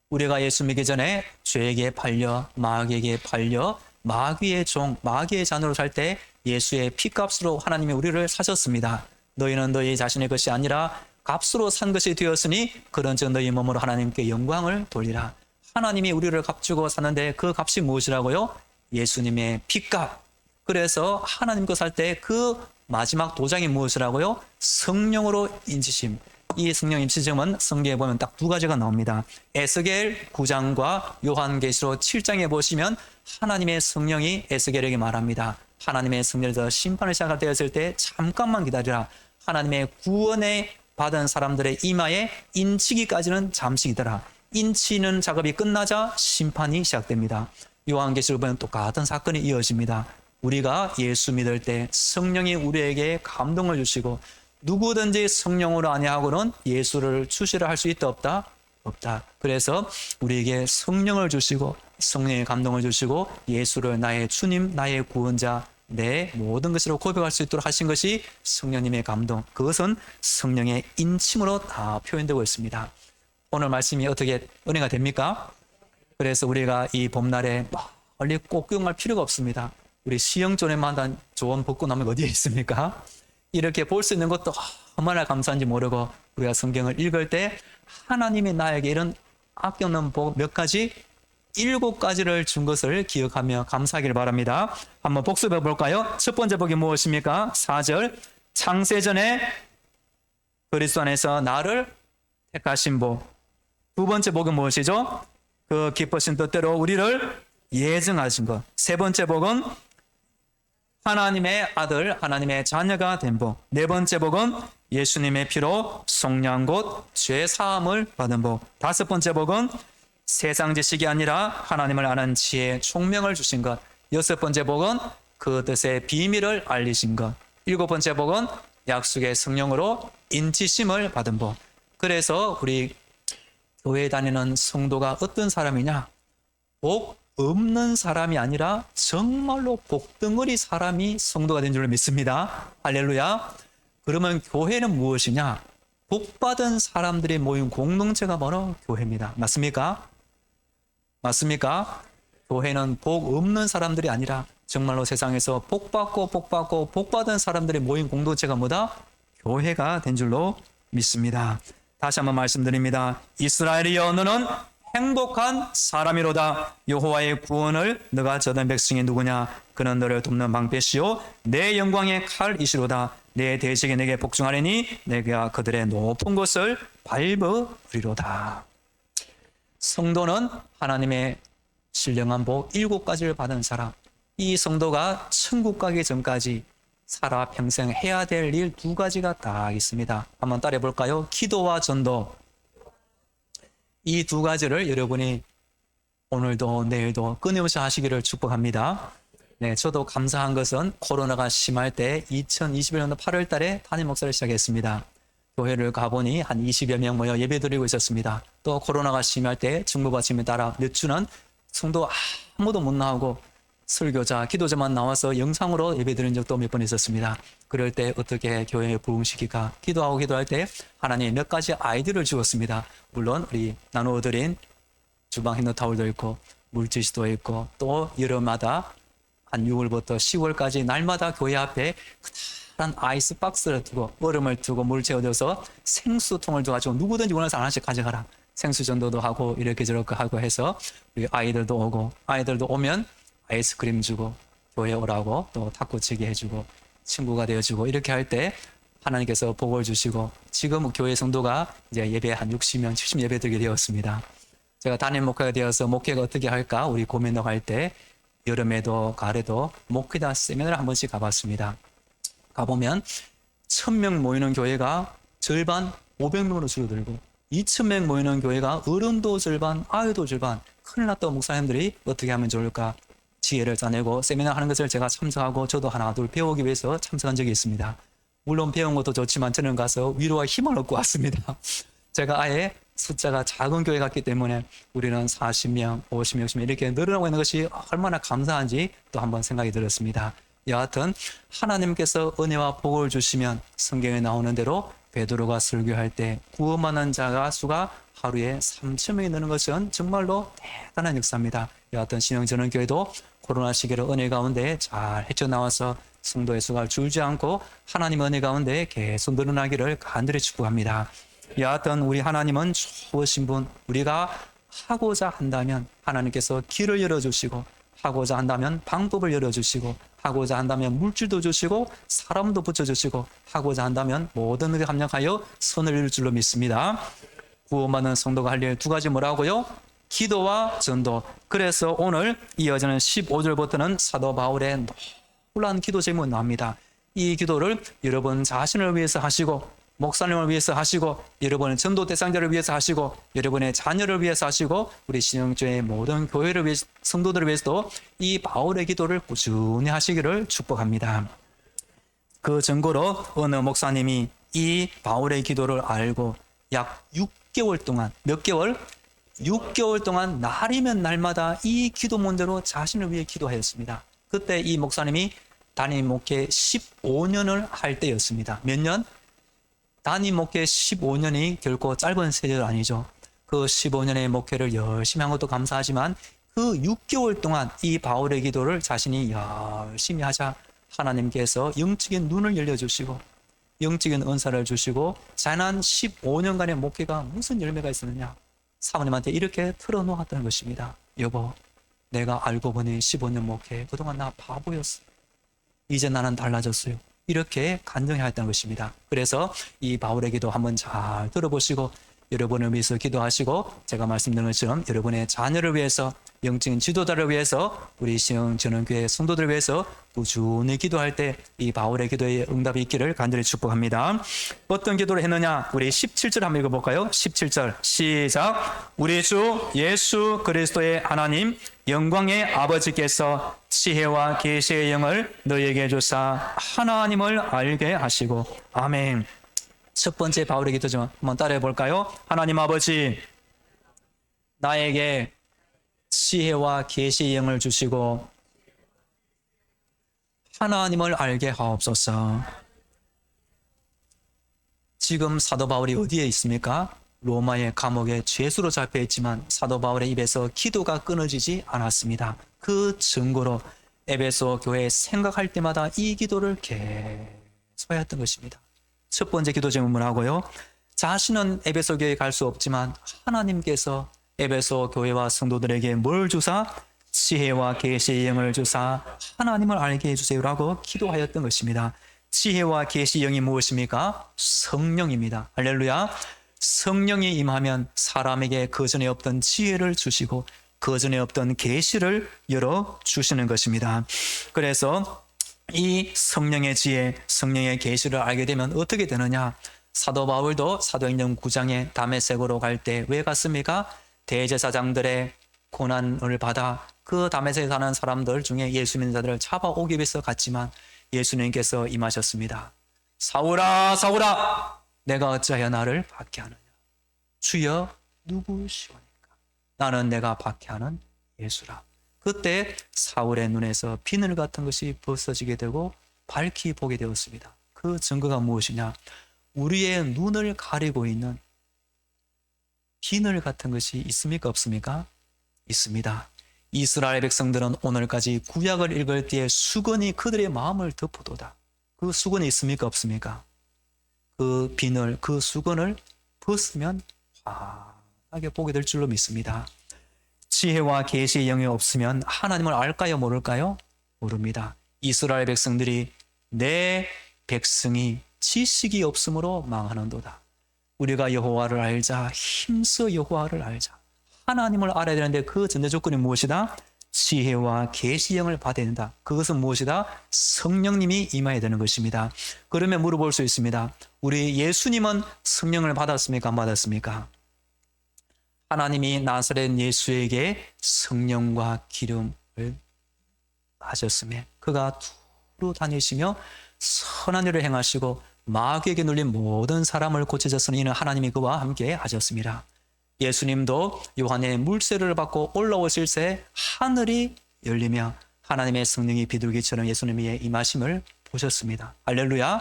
우리가 예수 믿기 전에 죄에게 팔려 마귀에게 팔려 마귀의 종, 마귀의 자녀로 살 때 예수의 피값으로 하나님이 우리를 사셨습니다. 너희는 너희 자신의 것이 아니라 값으로 산 것이 되었으니 그런즉 너희 몸으로 하나님께 영광을 돌리라. 하나님이 우리를 값주고 샀는데 그 값이 무엇이라고요? 예수님의 피값. 그래서 하나님 거 살 때 그 마지막 도장이 무엇이라고요? 성령으로 인치심. 이 성령 인치심은 성경에 보면 딱 두 가지가 나옵니다. 에스겔 9장과 요한계시록 7장에 보시면 하나님의 성령이 에스겔에게 말합니다. 하나님의 성령에서 심판을 시작되었을 때 잠깐만 기다리라. 하나님의 구원에 받은 사람들의 이마에 인치기까지는 잠시 기다라. 인치는 작업이 끝나자 심판이 시작됩니다. 요한계시록 보면 똑같은 사건이 이어집니다. 우리가 예수 믿을 때 성령이 우리에게 감동을 주시고 누구든지 성령으로 아니하고는 예수를 추시라 할 수 있다 없다? 없다. 그래서 우리에게 성령을 주시고 성령의 감동을 주시고 예수를 나의 주님, 나의 구원자, 내 모든 것으로 고백할 수 있도록 하신 것이 성령님의 감동. 그것은 성령의 인침으로 다 표현되고 있습니다. 오늘 말씀이 어떻게 은혜가 됩니까? 그래서 우리가 이 봄날에 멀리 꼭 구경할 필요가 없습니다. 우리 시영존에만 좋은 벚꽃나무가 어디에 있습니까? 이렇게 볼 수 있는 것도 얼마나 감사한지 모르고 우리가 성경을 읽을 때 하나님이 나에게 이런 아껴놓은 복 몇 가지 7가지를 준 것을 기억하며 감사하기를 바랍니다. 한번 복습해 볼까요? 첫 번째 복이 무엇입니까? 4절 창세전에 그리스도 안에서 나를 택하신 복. 두 번째 복은 무엇이죠? 그 기쁘신 뜻대로 우리를 예정하신 것. 세 번째 복은 하나님의 아들, 하나님의 자녀가 된 복. 네 번째 복은 예수님의 피로 속량 곧 죄 사함을 받은 복. 다섯 번째 복은 세상 지식이 아니라 하나님을 아는 지혜, 총명을 주신 것. 여섯 번째 복은 그 뜻의 비밀을 알리신 것. 일곱 번째 복은 약속의 성령으로 인치심을 받은 복. 그래서 우리 교회 다니는 성도가 어떤 사람이냐? 복 없는 사람이 아니라 정말로 복덩어리 사람이 성도가 된 줄 믿습니다. 할렐루야. 그러면 교회는 무엇이냐? 복받은 사람들이 모인 공동체가 바로 교회입니다. 맞습니까? 맞습니까? 교회는 복 없는 사람들이 아니라 정말로 세상에서 복받은 사람들이 모인 공동체가 뭐다? 교회가 된 줄로 믿습니다. 다시 한번 말씀드립니다. 이스라엘이여 너는 행복한 사람이로다. 여호와의 구원을 너가 저던 백성이 누구냐? 그는 너를 돕는 방패시요 내 영광의 칼이시로다. 내 대적이 내게 복종하리니 내가 그들의 높은 곳을 밟으리로다. 성도는 하나님의 신령한 복 7가지를 받은 사람. 이 성도가 천국 가기 전까지 살아 평생 해야 될 일 2가지가 다 있습니다. 한번 따라해 볼까요? 기도와 전도. 이 2가지를 여러분이 오늘도 내일도 끊임없이 하시기를 축복합니다. 네, 저도 감사한 것은 코로나가 심할 때 2021년도 8월 달에 담임 목사를 시작했습니다. 교회를 가보니 한 20여 명 모여 예배드리고 있었습니다. 또 코로나가 심할 때 중부받침에 따라 몇 주는 성도 아무도 못 나오고 설교자, 기도자만 나와서 영상으로 예배드린 적도 몇 번 있었습니다. 그럴 때 어떻게 교회에 부흥시킬까? 기도할 때 하나님 몇 가지 아이디어를 주었습니다. 물론 우리 나누어드린 주방 핸드타올도 있고 물티슈도 있고 또 여름마다 한 6월부터 10월까지 날마다 교회 앞에 크다란 아이스박스를 두고 얼음을 두고 물 채워줘서 생수통을 줘가지고 누구든지 원해서 하나씩 가져가라. 생수전도도 하고 이렇게 저렇게 하고 해서 우리 아이들도 오고 아이들도 오면 아이스크림 주고 교회 오라고 또 탁구치기 해주고 친구가 되어주고 이렇게 할 때 하나님께서 복을 주시고 지금 교회 성도가 이제 예배 한 60명, 70 예배 드리게 되었습니다. 제가 담임 목회가 되어서 목회가 어떻게 할까 우리 고민을 할 때 여름에도 가을에도 목회자 세미나를 한 번씩 가봤습니다. 가보면 1000명 모이는 교회가 절반 500명으로 줄어들고 2000명 모이는 교회가 어른도 절반, 아이도 절반. 큰일 났다 목사님들이 어떻게 하면 좋을까 지혜를 짜내고 세미나 하는 것을 제가 참석하고 저도 하나 둘 배우기 위해서 참석한 적이 있습니다. 물론 배운 것도 좋지만 저는 가서 위로와 힘을 얻고 왔습니다. 제가 아예 숫자가 작은 교회 같기 때문에 우리는 40명, 50명, 60명 이렇게 늘어나고 있는 것이 얼마나 감사한지 또 한번 생각이 들었습니다. 여하튼 하나님께서 은혜와 복을 주시면 성경에 나오는 대로 베드로가 설교할 때 구원받는 자가 수가 하루에 3,000명이 느는 것은 정말로 대단한 역사입니다. 여하튼 신영전원교회도 코로나 시기를 은혜 가운데 잘 헤쳐나와서 성도의 수가 줄지 않고 하나님의 은혜 가운데 계속 늘어나기를 간절히 축복합니다. 여하튼 우리 하나님은 좋으신 분, 우리가 하고자 한다면 하나님께서 길을 열어주시고 하고자 한다면 방법을 열어주시고 하고자 한다면 물질도 주시고 사람도 붙여주시고 하고자 한다면 모든 것에 합력하여 선을 이룰 줄로 믿습니다. 구원받는 성도가 할 일 2가지 뭐라고요? 기도와 전도. 그래서 오늘 이어지는 15절부터는 사도 바울의 놀라운 기도 제목이 나옵니다. 이 기도를 여러분 자신을 위해서 하시고 목사님을 위해서 하시고 여러분의 전도 대상자를 위해서 하시고 여러분의 자녀를 위해서 하시고 우리 신영교회의 모든 교회를 위해서 성도들을 위해서도 이 바울의 기도를 꾸준히 하시기를 축복합니다. 그 증거로 어느 목사님이 이 바울의 기도를 알고 약 6개월 동안 몇 개월? 6개월 동안 날이면 날마다 이 기도 문제로 자신을 위해 기도하였습니다. 그때 이 목사님이 담임 목회 15년을 할 때였습니다. 몇 년? 담임 목회 15년이 결코 짧은 세절 아니죠. 그 15년의 목회를 열심히 한 것도 감사하지만 그 6개월 동안 이 바울의 기도를 자신이 열심히 하자 하나님께서 영적인 눈을 열려주시고 영적인 은사를 주시고 지난 15년간의 목회가 무슨 열매가 있었느냐. 사모님한테 이렇게 털어놓았다는 것입니다. 여보, 내가 알고 보니 15년 목회 그동안 나 바보였어. 이제 나는 달라졌어요. 이렇게 간증하였다는 것입니다. 그래서 이 바울의 기도 한번 잘 들어보시고 여러분을 위해서 기도하시고 제가 말씀드린 것처럼 여러분의 자녀를 위해서 영적인 지도자를 위해서 우리 신영전원교회 성도들을 위해서 꾸준히 기도할 때 이 바울의 기도에 응답이 있기를 간절히 축복합니다. 어떤 기도를 했느냐? 우리 17절 한번 읽어볼까요? 17절 시작. 우리 주 예수 그리스도의 하나님 영광의 아버지께서 지혜와 계시의 영을 너희에게 주사 하나님을 알게 하시고 아멘. 첫 번째 바울의 기도죠. 한번 따라해 볼까요? 하나님 아버지, 나에게 지혜와 계시의 영을 주시고 하나님을 알게 하옵소서. 지금 사도 바울이 어디에 있습니까? 로마의 감옥에 죄수로 잡혀 있지만 사도 바울의 입에서 기도가 끊어지지 않았습니다. 그 증거로 에베소 교회 생각할 때마다 이 기도를 계속 하였던 것입니다. 첫 번째 기도 제목을 하고요. 자신은 에베소 교회에 갈 수 없지만 하나님께서 에베소 교회와 성도들에게 뭘 주사? 지혜와 계시의 영을 주사 하나님을 알게 해주세요라고 기도하였던 것입니다. 지혜와 계시의 영이 무엇입니까? 성령입니다. 할렐루야. 성령이 임하면 사람에게 그전에 없던 지혜를 주시고 그전에 없던 계시를 열어주시는 것입니다. 그래서 이 성령의 지혜, 성령의 계시를 알게 되면 어떻게 되느냐? 사도 바울도 사도행전 9장에 다메섹으로 갈 때 왜 갔습니까? 대제사장들의 고난을 받아 그 다메섹에 사는 사람들 중에 예수 믿는 자들을 잡아오기 위해서 갔지만 예수님께서 임하셨습니다. 사울아 사울아 내가 어찌하여 나를 박해하느냐? 주여 누구시오니까? 나는 내가 박해하는 예수라. 그때 사울의 눈에서 비늘 같은 것이 벗어지게 되고 밝히 보게 되었습니다. 그 증거가 무엇이냐? 우리의 눈을 가리고 있는 비늘 같은 것이 있습니까? 없습니까? 있습니다. 이스라엘 백성들은 오늘까지 구약을 읽을 때에 수건이 그들의 마음을 덮어도다. 그 수건이 있습니까? 없습니까? 그 비늘, 그 수건을 벗으면 환하게 보게 될 줄로 믿습니다. 지혜와 계시의 영이 없으면 하나님을 알까요? 모를까요? 모릅니다. 이스라엘 백성들이 내 백성이 지식이 없으므로 망하는도다. 우리가 여호와를 알자. 힘써 여호와를 알자. 하나님을 알아야 되는데 그 전제 조건이 무엇이다? 지혜와 계시의 영을 받아야 된다. 그것은 무엇이다? 성령님이 임해야 되는 것입니다. 그러면 물어볼 수 있습니다. 우리 예수님은 성령을 받았습니까? 안 받았습니까? 하나님이 나사렛 예수에게 성령과 기름을 하셨음에 그가 두루 다니시며 선한 일을 행하시고 마귀에게 눌린 모든 사람을 고쳐줬으니 이는 하나님이 그와 함께 하셨습니다. 예수님도 요한의 물세를 받고 올라오실 새 하늘이 열리며 하나님의 성령이 비둘기처럼 예수님의 임하심을 보셨습니다. 할렐루야.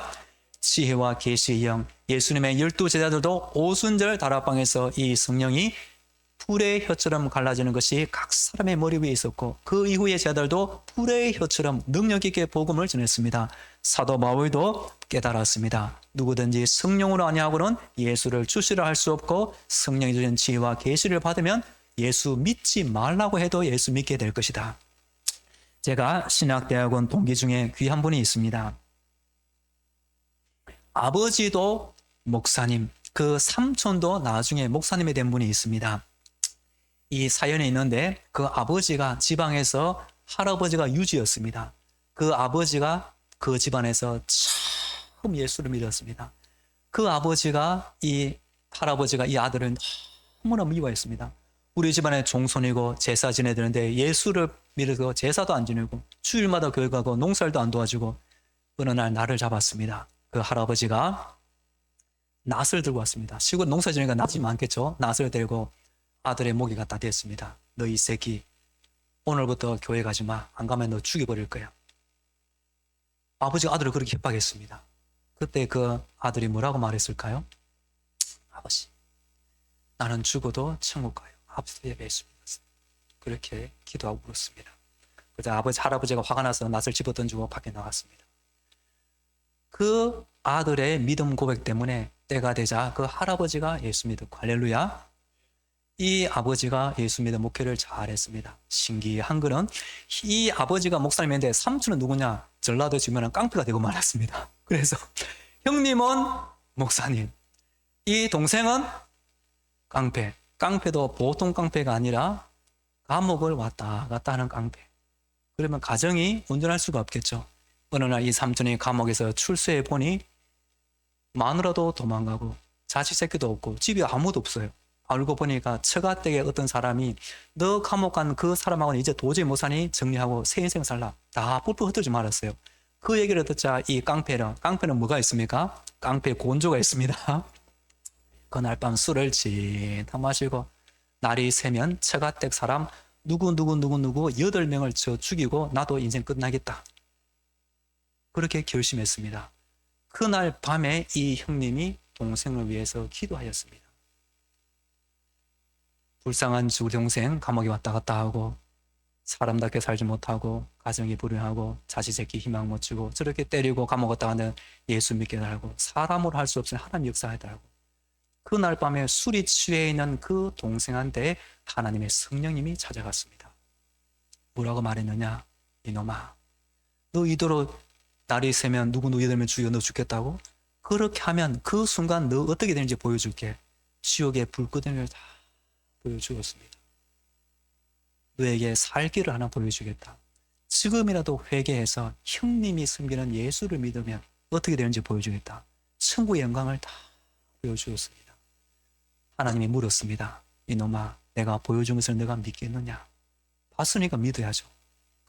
지혜와 계시의 영, 예수님의 12제자들도 오순절 다락방에서 이 성령이 불의 혀처럼 갈라지는 것이 각 사람의 머리 위에 있었고 그 이후의 제자들도 불의 혀처럼 능력 있게 복음을 전했습니다. 사도 바울도 깨달았습니다. 누구든지 성령으로 아니하고는 예수를 주시라 할 수 없고 성령이 주신 지혜와 계시를 받으면 예수 믿지 말라고 해도 예수 믿게 될 것이다. 제가 신학대학원 동기 중에 귀한 분이 있습니다. 아버지도 목사님, 그 삼촌도 나중에 목사님이 된 분이 있습니다. 이 사연에 있는데 그 아버지가 지방에서 할아버지가 유지였습니다. 그 아버지가 그 집안에서 처음 예수를 믿었습니다. 그 아버지가 이 할아버지가 이 아들을 너무나 미워했습니다. 우리 집안에 종손이고 제사 지내야 되는데 예수를 믿어서 제사도 안 지내고 주일마다 교회 가고 농사일도 안 도와주고 어느 날 나를 잡았습니다. 그 할아버지가 낫을 들고 왔습니다. 시골 농사 지니까 낫이 많겠죠. 낫을 들고 아들의 목이 갖다 댔습니다. 너 이 새끼 오늘부터 교회 가지 마. 안 가면 너 죽여버릴 거야. 아버지가 아들을 그렇게 협박했습니다. 그때 그 아들이 뭐라고 말했을까요? 아버지, 나는 죽어도 천국 가요. 아버지의 예수 믿었어요. 그렇게 기도하고 울었습니다. 그래서 할아버지가 화가 나서 낫을 집어던지고 밖에 나갔습니다. 그 아들의 믿음 고백 때문에 때가 되자 그 할아버지가 예수 믿었고 할렐루야. 이 아버지가 예수 믿음 목회를 잘했습니다. 신기한 거는 이 아버지가 목사님인데 삼촌은 누구냐? 전라도 지면은 깡패가 되고 말았습니다. 그래서 형님은 목사님, 이 동생은 깡패. 깡패도 보통 깡패가 아니라 감옥을 왔다 갔다 하는 깡패. 그러면 가정이 온전할 수가 없겠죠. 어느 날 이 삼촌이 감옥에서 출소해 보니 마누라도 도망가고 자식 새끼도 없고 집에 아무도 없어요. 알고 보니까 처가댁에 어떤 사람이 너 감옥 간 그 사람하고는 이제 도저히 못 사니 정리하고 새 인생 살라. 다 뿔뿔 흩어지 말았어요. 그 얘기를 듣자 이 깡패는 뭐가 있습니까? 깡패 곤조가 있습니다. 그날 밤 술을 진탕 마시고 날이 새면 처가댁 사람 누구 8명을 쳐 죽이고 나도 인생 끝나겠다. 그렇게 결심했습니다. 그날 밤에 이 형님이 동생을 위해서 기도하였습니다. 불쌍한 주 동생 감옥에 왔다 갔다 하고 사람답게 살지 못하고 가정이 불행하고 자식 새끼 희망 못 주고 저렇게 때리고 감옥 갔다 가는 예수 믿게 달고 사람으로 할 수 없는 하나님 역사하더라고. 그날 밤에 술이 취해 있는 그 동생한테 하나님의 성령님이 찾아갔습니다. 뭐라고 말했느냐? 이놈아, 너 이대로 날이 새면 누구 여덟 죽여 너 죽겠다고? 그렇게 하면 그 순간 너 어떻게 되는지 보여줄게. 지옥의 불끄덩이를 다 보여주었습니다. 너에게 살 길을 하나 보여주겠다. 지금이라도 회개해서 형님이 섬기는 예수를 믿으면 어떻게 되는지 보여주겠다. 천국의 영광을 다 보여주었습니다. 하나님이 물었습니다. 이놈아, 내가 보여준 것을 내가 믿겠느냐? 봤으니까 믿어야죠.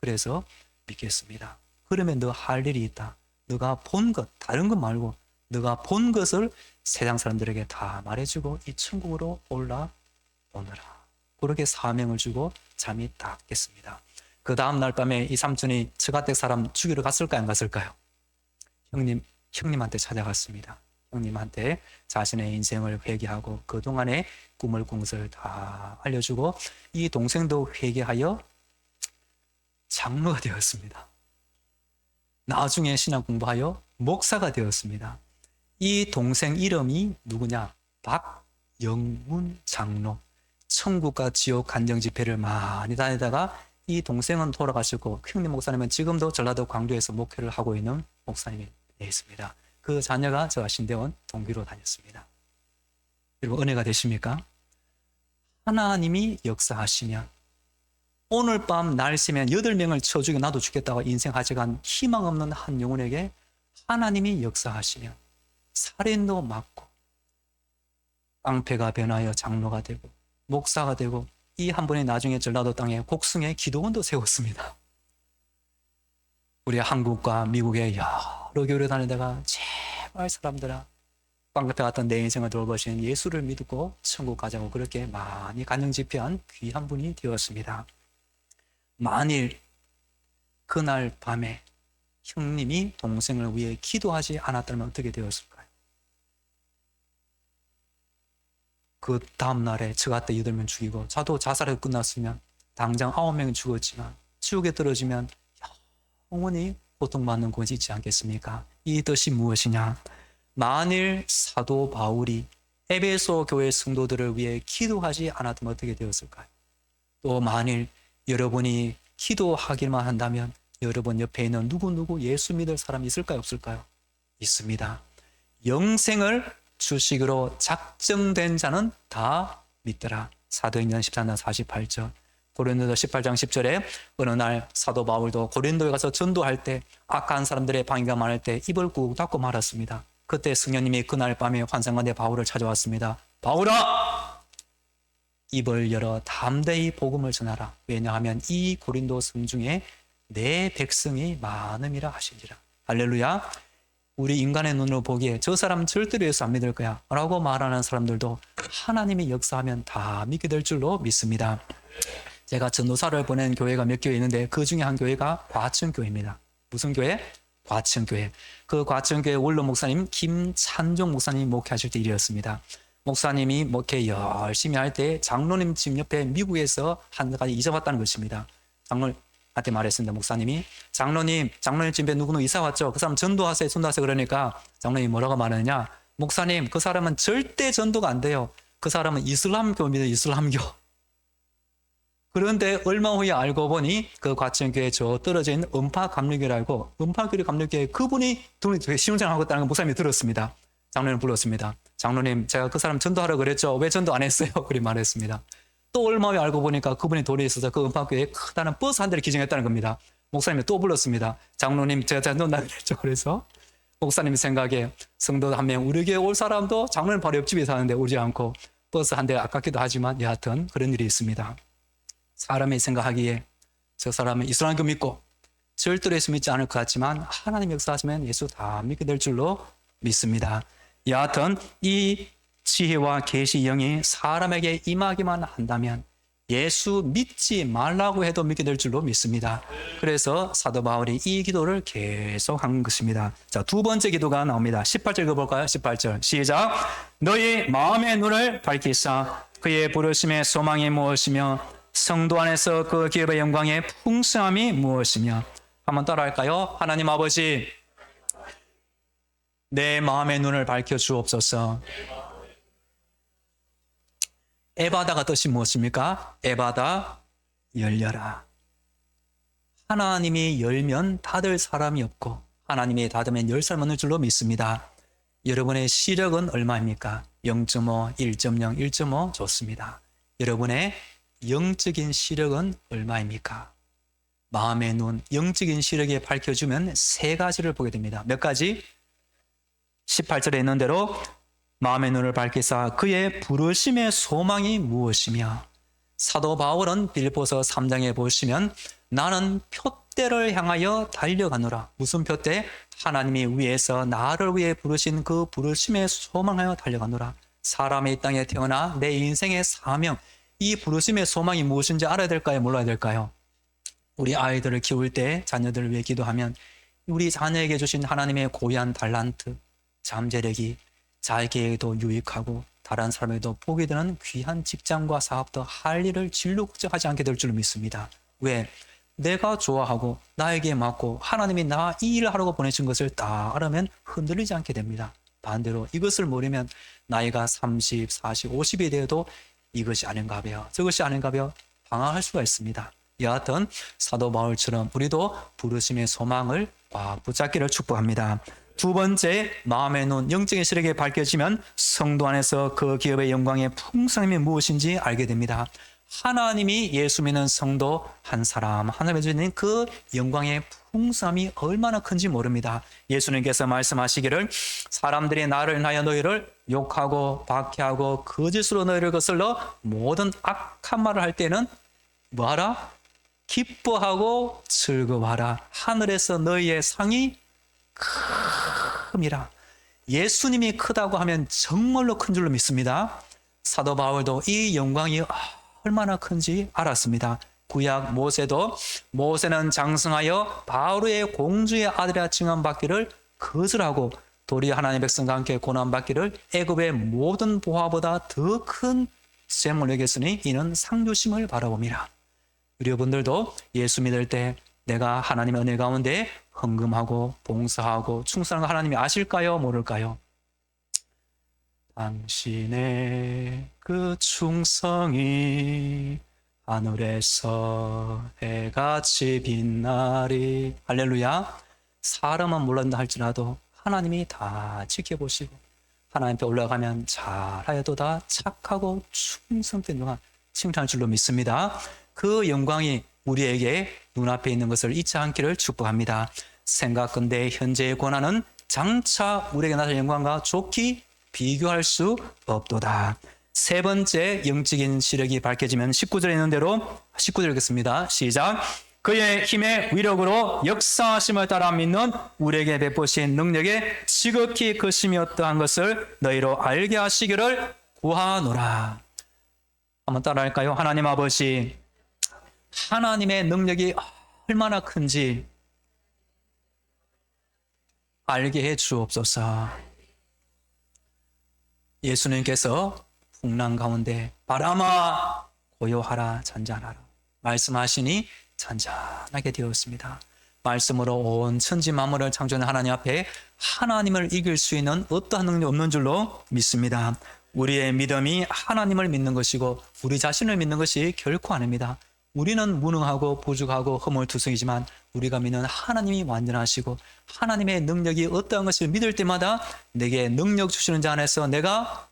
그래서 믿겠습니다. 그러면 너 할 일이 있다. 너가 본 것, 다른 것 말고 너가 본 것을 세상 사람들에게 다 말해주고 이 천국으로 올라오너라. 그렇게 사명을 주고 잠이 딱 깼습니다. 그 다음 날 밤에 이 삼촌이 처가댁 사람 죽이러 갔을까요? 안 갔을까요? 형님한테 찾아갔습니다. 형님한테 자신의 인생을 회개하고 그동안의 꿈을 꾼 것을 다 알려주고 이 동생도 회개하여 장로가 되었습니다. 나중에 신앙 공부하여 목사가 되었습니다. 이 동생 이름이 누구냐? 박영문 장로. 천국과 지옥 간정 집회를 많이 다니다가 이 동생은 돌아가시고 형님 목사님은 지금도 전라도 광주에서 목회를 하고 있는 목사님이 되어 있습니다. 그 자녀가 저와 신대원 동기로 다녔습니다. 그리고 은혜가 되십니까? 하나님이 역사하시면 오늘 밤 날 새면 8명을 쳐 죽여 나도 죽겠다고 인생 하져간 희망 없는 한 영혼에게 하나님이 역사하시면 살인도 막고 깡패가 변하여 장로가 되고 목사가 되고 이 한 분이 나중에 전라도 땅에 곡성에 기도원도 세웠습니다. 우리 한국과 미국의 여러 교회를 다니다가 제발 사람들아 깡패 같은 내 인생을 돌보신 예수를 믿고 천국 가자고 그렇게 많이 간증집회한 귀한 분이 되었습니다. 만일 그날 밤에 형님이 동생을 위해 기도하지 않았다면 어떻게 되었을까요? 그 다음날에 처가댁 8명 죽이고 자도 자살에 끝났으면 당장 9명이 죽었지만 지옥에 떨어지면 영원히 고통받는 곳이 있지 않겠습니까? 이 뜻이 무엇이냐? 만일 사도 바울이 에베소 교회 성도들을 위해 기도하지 않았다면 어떻게 되었을까요? 또 만일 여러분이 기도하기만 한다면 여러분 옆에 있는 누구 예수 믿을 사람이 있을까요? 없을까요? 있습니다. 영생을 주식으로 작정된 자는 다 믿더라. 사도행전 14장 48절. 고린도서 18장 10절에 어느 날 사도 바울도 고린도에 가서 전도할 때 악한 사람들의 방해가 많을 때 입을 꾹 닫고 말았습니다. 그때 성령님이 그날 밤에 환상 가운데 바울을 찾아왔습니다. 바울아! 입을 열어 담대히 복음을 전하라. 왜냐하면 이 고린도 성 중에 내 백성이 많음이라 하시니라. 할렐루야. 우리 인간의 눈으로 보기에 저 사람 절대로 예수 안 믿을 거야 라고 말하는 사람들도 하나님이 역사하면 다 믿게 될 줄로 믿습니다. 제가 전도사를 보낸 교회가 몇 교회 있는데 그 중에 한 교회가 과천교회입니다. 무슨 교회? 과천교회. 그 과천교회 원로 목사님 김찬종 목사님이 목회하실 때 일이었습니다. 목사님이 목회 열심히 할 때 장로님 집 옆에 미국에서 한 가지 이사 왔다는 것입니다. 장로한테 말했습니다. 목사님이 장로님 집에 누구 이사 왔죠? 그 사람 전도하세요 그러니까 장로님이 뭐라고 말하느냐? 목사님 그 사람은 절대 전도가 안 돼요. 그 사람은 이슬람교입니다. 이슬람교. 그런데 얼마 후에 알고 보니 그 과천교회 저 떨어져 있는 음파감리교라고 음파교회 감리교회 그분이 돈이 되게 신앙생활하고 있다는 걸 목사님이 들었습니다. 장로님 불렀습니다. 장로님 제가 그 사람 전도하라고 그랬죠. 왜 전도 안 했어요? 그리 말했습니다. 또 얼마 후에 알고 보니까 그분이 돈이 있어서 그 음파교회에 크다는 버스 한 대를 기증했다는 겁니다. 목사님이 또 불렀습니다. 장로님 제가 전도한다고 그랬죠. 그래서 목사님 생각에 성도 한 명 우리 교회 올 사람도 장로님 바로 옆집에 사는데 오지 않고 버스 한 대 아깝기도 하지만 여하튼 그런 일이 있습니다. 사람이 생각하기에 저 사람은 이슬람교 믿고 절대로 예수 믿지 않을 것 같지만 하나님 역사하시면 예수 다 믿게 될 줄로 믿습니다. 여하튼 이 지혜와 계시 영이 사람에게 임하기만 한다면 예수 믿지 말라고 해도 믿게 될 줄로 믿습니다. 그래서 사도 바울이 이 기도를 계속 한 것입니다. 자, 두 번째 기도가 나옵니다. 18절 읽어볼까요? 18절 시작. 너희 마음의 눈을 밝히사 그의 부르심의 소망이 무엇이며 성도 안에서 그 기업의 영광의 풍성함이 무엇이며? 한번 따라할까요? 하나님 아버지, 내 마음의 눈을 밝혀 주옵소서. 에바다가 뜻이 무엇입니까? 에바다, 열려라. 하나님이 열면 닫을 사람이 없고 하나님이 닫으면 열 사람 없는 줄로 믿습니다. 여러분의 시력은 얼마입니까? 0.5, 1.0, 1.5 좋습니다. 여러분의 영적인 시력은 얼마입니까? 마음의 눈, 영적인 시력에 밝혀주면 세 가지를 보게 됩니다. 몇 가지? 18절에 있는 대로 마음의 눈을 밝히사 그의 부르심의 소망이 무엇이며, 사도 바울은 빌립보서 3장에 보시면 나는 표대를 향하여 달려가노라. 무슨 표대? 하나님이 위에서 나를 위해 부르신 그 부르심의 소망하여 달려가노라. 사람이 이 땅에 태어나 내 인생의 사명, 이 부르심의 소망이 무엇인지 알아야 될까요? 몰라야 될까요? 우리 아이들을 키울 때 자녀들을 위해 기도하면 우리 자녀에게 주신 하나님의 고유한 달란트, 잠재력이 자기에게도 유익하고 다른 사람에게도 복이 되는 귀한 직장과 사업도 할 일을 진로 걱정하지 않게 될 줄 믿습니다. 왜? 내가 좋아하고 나에게 맞고 하나님이 나 이 일을 하라고 보내신 것을 다 알으면 흔들리지 않게 됩니다. 반대로 이것을 모르면 나이가 30, 40, 50이 되어도 이것이 아닌가 봐요, 저것이 아닌가 봐요 방황할 수가 있습니다. 여하튼 사도 바울처럼 우리도 부르심의 소망을 꽉 붙잡기를 축복합니다. 두 번째, 마음의 눈, 영적인 시력이 밝혀지면 성도 안에서 그 기업의 영광의 풍성함이 무엇인지 알게 됩니다. 하나님이 예수 믿는 성도 한 사람 하나님이 주는 그 영광의 풍성함이 얼마나 큰지 모릅니다. 예수님께서 말씀하시기를 사람들이 나를 인하여 너희를 욕하고 박해하고 거짓으로 너희를 거슬러 모든 악한 말을 할 때는 뭐하라? 기뻐하고 즐거워하라. 하늘에서 너희의 상이 큼이라. 예수님이 크다고 하면 정말로 큰 줄로 믿습니다. 사도 바울도 이 영광이 얼마나 큰지 알았습니다. 구약 모세도 모세는 장성하여 바로의 공주의 아들이라 칭함받기를 거절하고 도리어 하나님의 백성과 함께 고난받기를 애굽의 모든 보화보다 더 큰 셈을 여겼으니 이는 상 주심을 바라봅니다. 여러분들도 예수 믿을 때 내가 하나님의 은혜 가운데 헌금하고 봉사하고 충성하는 거 하나님이 아실까요? 모를까요? 당신의 그 충성이 하늘에서 해같이 빛나리. 할렐루야. 사람은 몰란다 할지라도 하나님이 다 지켜보시고 하나님 앞에 올라가면 잘하여도다 착하고 충성된 동안 칭찬할 줄로 믿습니다. 그 영광이 우리에게 눈앞에 있는 것을 잊지 않기를 축복합니다. 생각건대 현재의 고난은 장차 우리에게 나타날 영광과 좋게 비교할 수 없도다. 세 번째, 영적인 시력이 밝혀지면 19절에 있는 대로 19절 읽겠습니다. 시작. 그의 힘의 위력으로 역사하심을 따라 믿는 우리에게 베푸신 능력에 지극히 크심이 어떠한 것을 너희로 알게 하시기를 구하노라. 한번 따라할까요? 하나님 아버지, 하나님의 능력이 얼마나 큰지 알게 해 주옵소서. 예수님께서 풍랑 가운데 바람아 고요하라 잔잔하라 말씀하시니 잔잔하게 되었습니다. 말씀으로 온 천지 만물을 창조하는 하나님 앞에 하나님을 이길 수 있는 어떠한 능력이 없는 줄로 믿습니다. 우리의 믿음이 하나님을 믿는 것이고 우리 자신을 믿는 것이 결코 아닙니다. 우리는 무능하고 부족하고 허물투성이지만 우리가 믿는 하나님이 완전하시고 하나님의 능력이 어떠한 것을 믿을 때마다 내게 능력 주시는 자 안에서 내가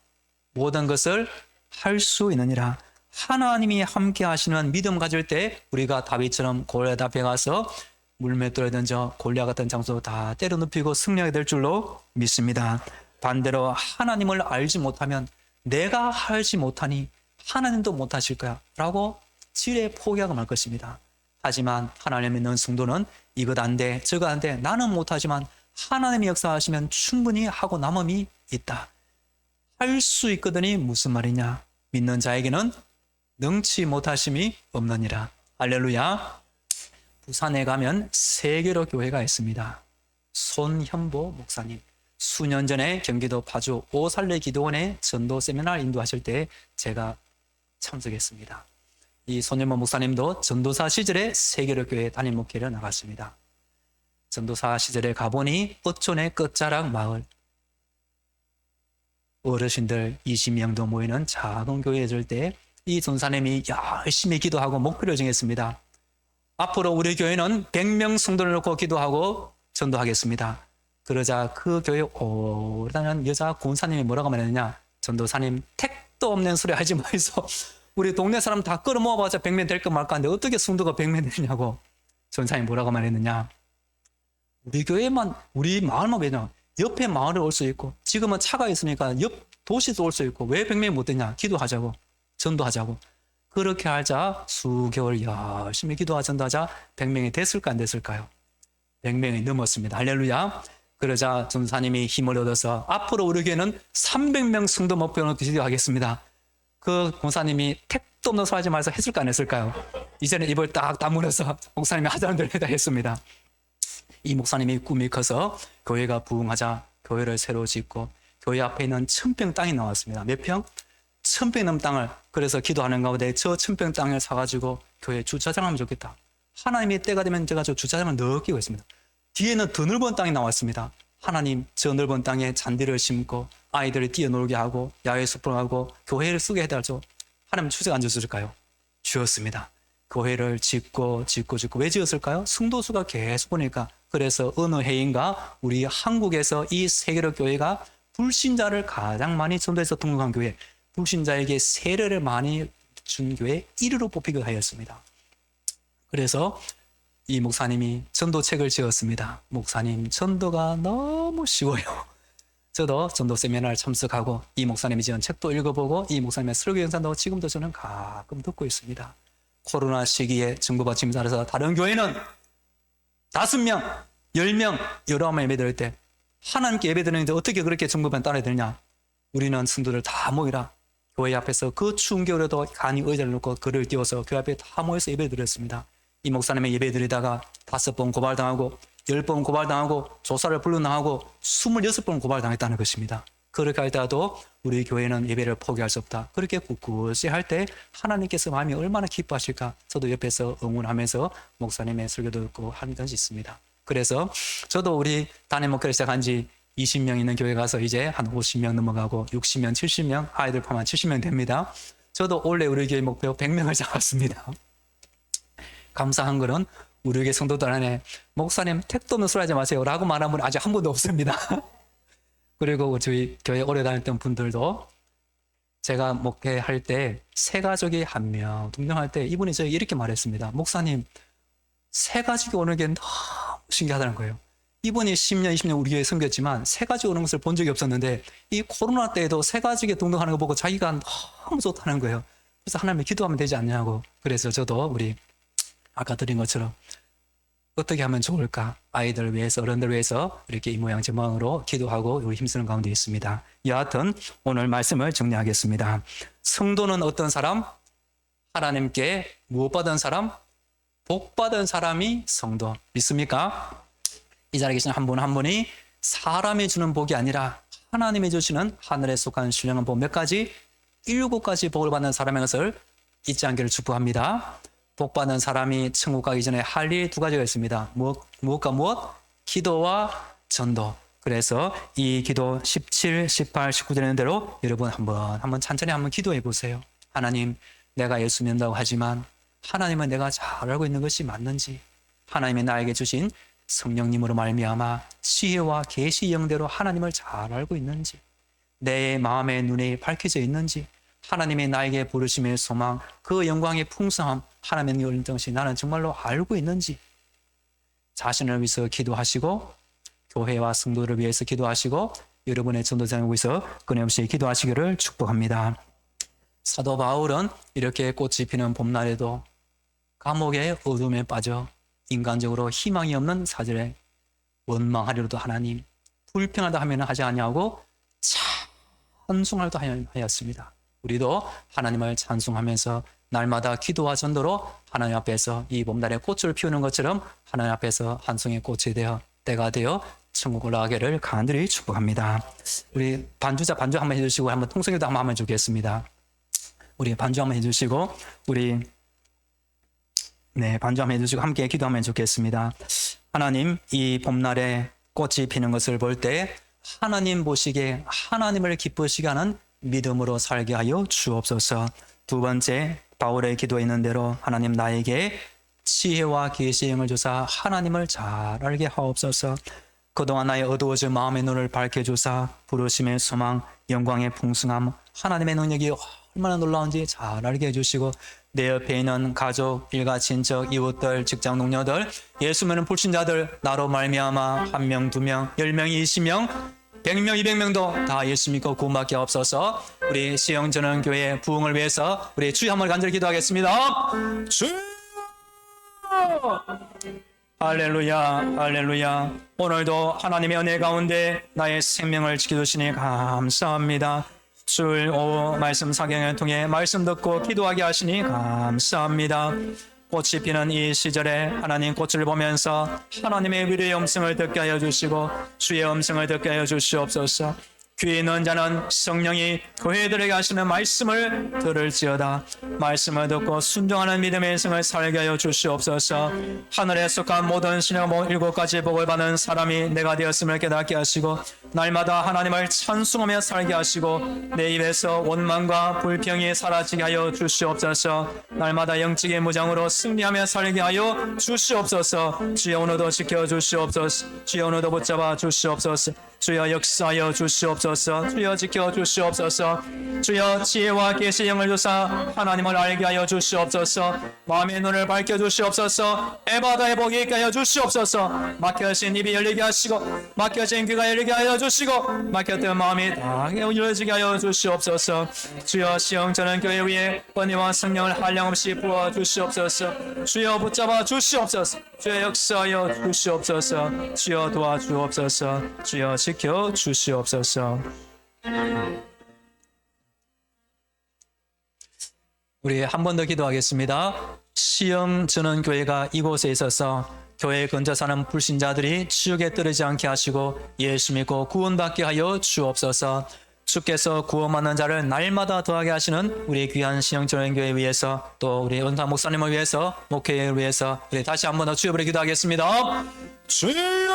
모든 것을 할 수 있느니라. 하나님이 함께 하시는 믿음 가질 때 우리가 다윗처럼 골리앗 앞에 가서 물맷돌에 던져 골리앗 같은 장소 다 때려 눕히고 승리하게 될 줄로 믿습니다. 반대로 하나님을 알지 못하면 내가 하지 못하니 하나님도 못하실 거야 라고 지레 포기하고 말 것입니다. 하지만 하나님 믿는 성도는 이것 안 돼, 저것 안 돼, 나는 못하지만 하나님이 역사하시면 충분히 하고 남음이 있다. 할 수 있거든이 무슨 말이냐? 믿는 자에게는 능치 못하심이 없느니라. 할렐루야. 부산에 가면 세계로 교회가 있습니다. 손현보 목사님, 수년 전에 경기도 파주 오살레 기도원에 전도 세미나를 인도하실 때 제가 참석했습니다. 이 손현모 목사님도 전도사 시절에 세계로교회 담임 목회를 나갔습니다. 전도사 시절에 가보니 어촌의 끝자락 마을, 어르신들 20명도 모이는 작은 교회에 있을 때 이 전사님이 열심히 기도하고 목표를 정했습니다. 앞으로 우리 교회는 100명 성도를 놓고 기도하고 전도하겠습니다. 그러자 그 교회 오래다는 여자 권사님이 뭐라고 말했느냐, 전도사님 택도 없는 소리 하지 마이소. 우리 동네 사람 다 끌어모아봤자 100명 될까 말까 하는데 어떻게 성도가 100명 되냐고. 전사님이 뭐라고 말했느냐, 우리 교회만, 우리 마을만 왜냐, 옆에 마을에 올 수 있고 지금은 차가 있으니까 옆 도시도 올 수 있고 왜 100명이 못 되냐, 기도하자고, 전도하자고. 그렇게 하자 수개월 열심히 기도하 전도하자 100명이 됐을까 안 됐을까요? 100명이 넘었습니다. 할렐루야. 그러자 전사님이 힘을 얻어서 앞으로 우리 교회는 300명 성도 목표로 기도하겠습니다. 그 권사님이 택도 없는 소리 하지 말아서 했을까 안 했을까요? 이제는 입을 딱 다물어서 목사님이 하자는 대로 다 했습니다. 이 목사님이 꿈이 커서 교회가 부흥하자 교회를 새로 짓고 교회 앞에 있는 1000평 땅이 나왔습니다. 몇 평? 1000평 넘는 땅을, 그래서 기도하는 가운데 저 1000평 땅을 사가지고 교회 주차장 하면 좋겠다. 하나님이 때가 되면 제가 저 주차장을 넣기고 있습니다. 뒤에는 더 넓은 땅이 나왔습니다. 하나님 저 넓은 땅에 잔디를 심고 아이들을 뛰어놀게 하고 야외 숲을 하고 교회를 쓰게 해달죠. 하나님 주제가 안 주실까요? 주었습니다. 교회를 짓고 왜 지었을까요? 성도수가 계속 오니까. 그래서 어느 해인가 우리 한국에서 이 세계로 교회가 불신자를 가장 많이 전도해서 등록한 교회, 불신자에게 세례를 많이 준 교회 1위로 뽑히게 하였습니다. 그래서 이 목사님이 전도책을 지었습니다. 목사님 전도가 너무 쉬워요. 저도 전도 세미나를 참석하고 이 목사님이 지은 책도 읽어보고 이 목사님의 설교 영상도 지금도 저는 가끔 듣고 있습니다. 코로나 시기에 정부 받침 따라서 다른 교회는 5명, 10명, 19명 예배 드릴 때 하나님께 예배 드리는데 어떻게 그렇게 정부만 따라야 되느냐? 우리는 성도들 다 모이라. 교회 앞에서 그 추운 겨울에도 간이 의자를 놓고 글을 띄워서 교회 앞에 다 모여서 예배 드렸습니다. 이 목사님의 예배 드리다가 5번 고발당하고 10번 고발당하고 조사를 불러나가고 26번 고발당했다는 것입니다. 그렇게 할 때도 우리 교회는 예배를 포기할 수 없다. 그렇게 굳굳이 할 때 하나님께서 마음이 얼마나 기뻐하실까. 저도 옆에서 응원하면서 목사님의 설교도 듣고 하는 것이 있습니다. 그래서 저도 우리 담임 목회를 시작한 지 20명 있는 교회 가서 이제 한 50명 넘어가고 60명, 70명, 아이들 포함한 70명 됩니다. 저도 올해 우리 교회 목표 100명을 잡았습니다. 감사한 거는 우리 교회 성도들 안에 목사님 택도 없는 소리 하지 마세요 라고 말한 분 아직 한 분도 없습니다. 그리고 저희 교회 오래 다녔던 분들도 제가 목회할 때 새 가족이 1명, 2명 할 때 이분이 저에게 이렇게 말했습니다. 목사님, 새 가족이 오는 게 너무 신기하다는 거예요. 이분이 10년, 20년 우리 교회에 섬겼지만 새 가족이 오는 것을 본 적이 없었는데 이 코로나 때에도 새 가족이 동동하는 거 보고 자기가 너무 좋다는 거예요. 그래서 하나님께 기도하면 되지 않냐고. 그래서 저도 우리 아까 드린 것처럼 어떻게 하면 좋을까? 아이들 위해서, 어른들 위해서 이렇게 이 모양 저 모양으로 기도하고 우리 힘쓰는 가운데 있습니다. 여하튼 오늘 말씀을 정리하겠습니다. 성도는 어떤 사람? 하나님께 무엇 받은 사람? 복 받은 사람이 성도. 믿습니까? 이 자리에 계신 한 분 한 분이 사람이 주는 복이 아니라 하나님이 주시는 하늘에 속한 신령한 복 몇 가지? 7가지 복을 받는 사람의 것을 잊지 않기를 축복합니다. 복 받는 사람이 천국 가기 전에 할 일 2가지가 있습니다. 무엇과 무엇? 기도와 전도. 그래서 이 기도 17, 18, 19절에 있는 대로 여러분 한번 천천히 한번 기도해 보세요. 하나님, 내가 예수 믿는다고 하지만 하나님은 내가 잘 알고 있는 것이 맞는지, 하나님이 나에게 주신 성령님으로 말미암아 지혜와 계시 영대로 하나님을 잘 알고 있는지, 내 마음의 눈이 밝혀져 있는지, 하나님이 나에게 부르심의 소망, 그 영광의 풍성함, 하나님의 은정시 나는 정말로 알고 있는지, 자신을 위해서 기도하시고 교회와 성도를 위해서 기도하시고 여러분의 전도자를 위해서 끊임없이 기도하시기를 축복합니다. 사도 바울은 이렇게 꽃이 피는 봄날에도 감옥의 어둠에 빠져 인간적으로 희망이 없는 사절에 원망하리로도 하나님, 불평하다 하면 하지 아니하고 찬송하려도 하였습니다. 우리도 하나님을 찬송하면서 날마다 기도와 전도로 하나님 앞에서 이 봄날에 꽃을 피우는 것처럼 하나님 앞에서 한 송이 꽃이 되어 때가 되어 천국 올라가기를 간절히 축복합니다. 우리 반주 한번 해주시고 한번 통성기도 한번 하면 좋겠습니다. 우리 반주 한번 해주시고 우리 네, 반주함 해주시고 함께 기도하면 좋겠습니다. 하나님, 이 봄날에 꽃이 피는 것을 볼 때 하나님 보시기에 하나님을 기쁘시게 하는 믿음으로 살게 하여 주옵소서. 두 번째, 바울의 기도에 있는 대로 하나님 나에게 지혜와 계시의 영을 주사 하나님을 잘 알게 하옵소서. 그동안 나의 어두워진 마음의 눈을 밝혀주사 부르심의 소망, 영광의 풍성함, 하나님의 능력이 얼마나 놀라운지 잘 알게 해주시고 내 옆에 있는 가족, 일가, 친척, 이웃들, 직장 동료들, 예수 믿는 불신자들 나로 말미암아 1명, 2명, 10명, 20명, 100명, 200명도 다 예수 믿고 구원받게 하옵소서. 우리 시영전원교회 부흥을 위해서 우리 주여 한번 간절히 기도하겠습니다. 주여! 할렐루야, 할렐루야. 오늘도 하나님의 은혜 가운데 나의 생명을 지켜주시니 감사합니다. 주일 오후 말씀 사경을 통해 말씀 듣고 기도하게 하시니 감사합니다. 꽃이 피는 이 시절에 하나님 꽃을 보면서 하나님의 위로의 음성을 듣게 하여 주시고 주의 음성을 듣게 하여 주시옵소서. 귀에 있는 자는 성령이 교회들에게 하시는 말씀을 들을지어다. 말씀을 듣고 순종하는 믿음의 인생을 살게 하여 주시옵소서. 하늘에 속한 모든 신의 7가지 복을 받는 사람이 내가 되었음을 깨닫게 하시고 날마다 하나님을 찬송하며 살게 하시고 내 입에서 원망과 불평이 사라지게 하여 주시옵소서. 날마다 영적인 무장으로 승리하며 살게 하여 주시옵소서. 주여 오늘도 지켜주시옵소서. 주여 오늘도 붙잡아 주시옵소서. 주여 역사하여 주시옵소서. 주여 지켜주시옵소서. 주여 지혜와 계시의 영을 주사 하나님을 알게 하여 주시옵소서. 마음의 눈을 밝혀주시옵소서. 에바다의 복이 있게 하여 주시옵소서. 막혀진 입이 열리게 하시고 막혀진 귀가 열리게 하여 주시고 막혔던 마음이 다 열어지게 하여 주시옵소서. 주여 시영전원교회 위에 권위와 성령을 한량없이 부어주시옵소서. 주여 붙잡아 주시옵소서. 주여 역사하여 주시옵소서. 주여 도와주옵소서. 주여 지켜 주시옵소서. 우리 한 번 더 기도하겠습니다. 시영전원교회가 이곳에 있어서 교회에 근처 사는 불신자들이 지옥에 떨어지지 않게 하시고 예수 믿고 구원받게 하여 주옵소서. 주께서 구원받는 자를 날마다 더하게 하시는 우리 귀한 시영전원교회 위해서 또 우리 은사 목사님을 위해서 목회를 위해서 우리 다시 한 번 더 주여 부르 기도하겠습니다. 주여!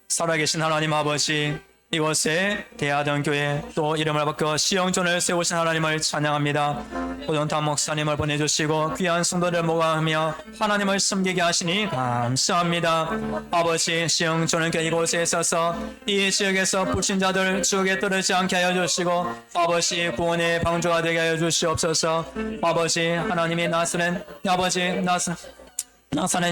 살아계신 하나님 아버지, 이곳에 대하던 교회 또 이름을 바꿔 시영전을 세우신 하나님을 찬양합니다. 오전탄 목사님을 보내주시고 귀한 성도를 모아하며 하나님을 섬기게 하시니 감사합니다. 아버지, 시영전을 이곳에 있어서 이 지역에서 불신자들 지옥에 떨어지지 않게 하여 주시고 아버지 구원의 방주가 되게 하여 주시옵소서. 아버지 하나님이 나사렛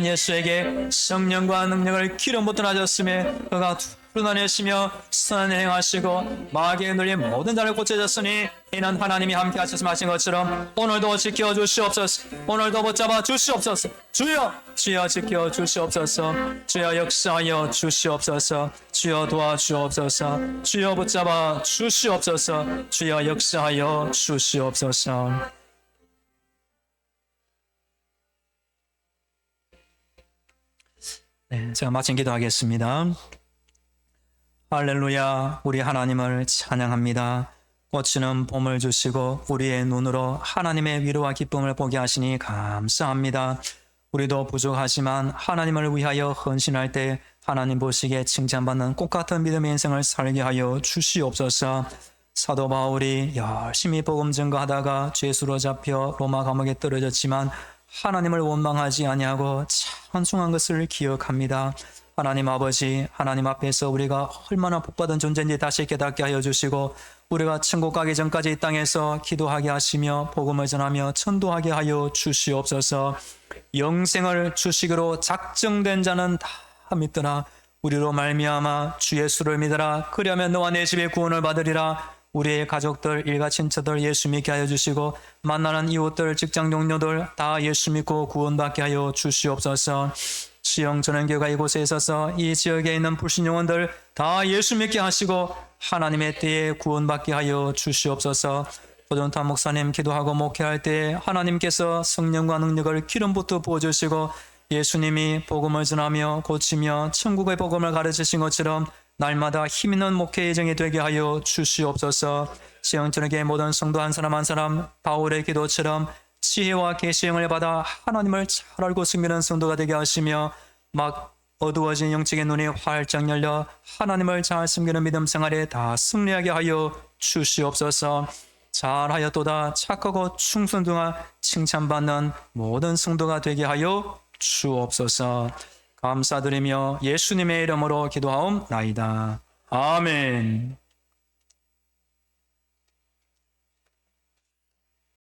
예수에게 성령과 능력을 기름 붓던 하셨음에 그가 푸른하시며 선한 행하시고 마귀에 눌린 모든 자를 고쳐졌으니 이는 하나님이 함께 하셔서 하신 것처럼 오늘도 지켜주시옵소서. 오늘도 붙잡아 주시옵소서. 주여 지켜주시옵소서. 주여 역사하여 주시옵소서. 주여 도와주옵소서. 주여 붙잡아 주시옵소서. 주여 역사하여 주시옵소서. 네, 제가 마친 기도하겠습니다. 할렐루야, 우리 하나님을 찬양합니다. 꽃이는 봄을 주시고 우리의 눈으로 하나님의 위로와 기쁨을 보게 하시니 감사합니다. 우리도 부족하지만 하나님을 위하여 헌신할 때 하나님 보시기에 칭찬받는 꽃같은 믿음의 인생을 살게 하여 주시옵소서. 사도 바울이 열심히 복음 증거하다가 죄수로 잡혀 로마 감옥에 떨어졌지만 하나님을 원망하지 아니하고 찬송한 것을 기억합니다. 하나님 아버지, 하나님 앞에서 우리가 얼마나 복받은 존재인지 다시 깨닫게 하여 주시고 우리가 천국 가기 전까지 이 땅에서 기도하게 하시며 복음을 전하며 전도하게 하여 주시옵소서. 영생을 주시기로 작정된 자는 다 믿더라. 우리로 말미암아 주 예수를 믿으라. 그리하면 너와 내 집에 구원을 받으리라. 우리의 가족들, 일가 친척들 예수 믿게 하여 주시고 만나는 이웃들, 직장 동료들 다 예수 믿고 구원받게 하여 주시옵소서. 시영전원교회가 이곳에 있어서 이 지역에 있는 불신 영혼들 다 예수 믿게 하시고 하나님의 때에 구원받게 하여 주시옵소서. 오전탄 목사님 기도하고 목회할 때 하나님께서 성령과 능력을 기름부터 부어주시고 예수님이 복음을 전하며 고치며 천국의 복음을 가르치신 것처럼 날마다 힘있는 목회 예정이 되게 하여 주시옵소서. 시영전에게 모든 성도 한 사람 한 사람 바울의 기도처럼 지혜와 계시형을 받아 하나님을 잘 알고 숨기는 성도가 되게 하시며 막 어두워진 영적인 눈이 활짝 열려 하나님을 잘 숨기는 믿음 생활에 다 승리하게 하여 주시옵소서. 잘하였도다 착하고 충성등하 칭찬받는 모든 성도가 되게 하여 주옵소서. 감사드리며 예수님의 이름으로 기도하옵나이다. 아멘.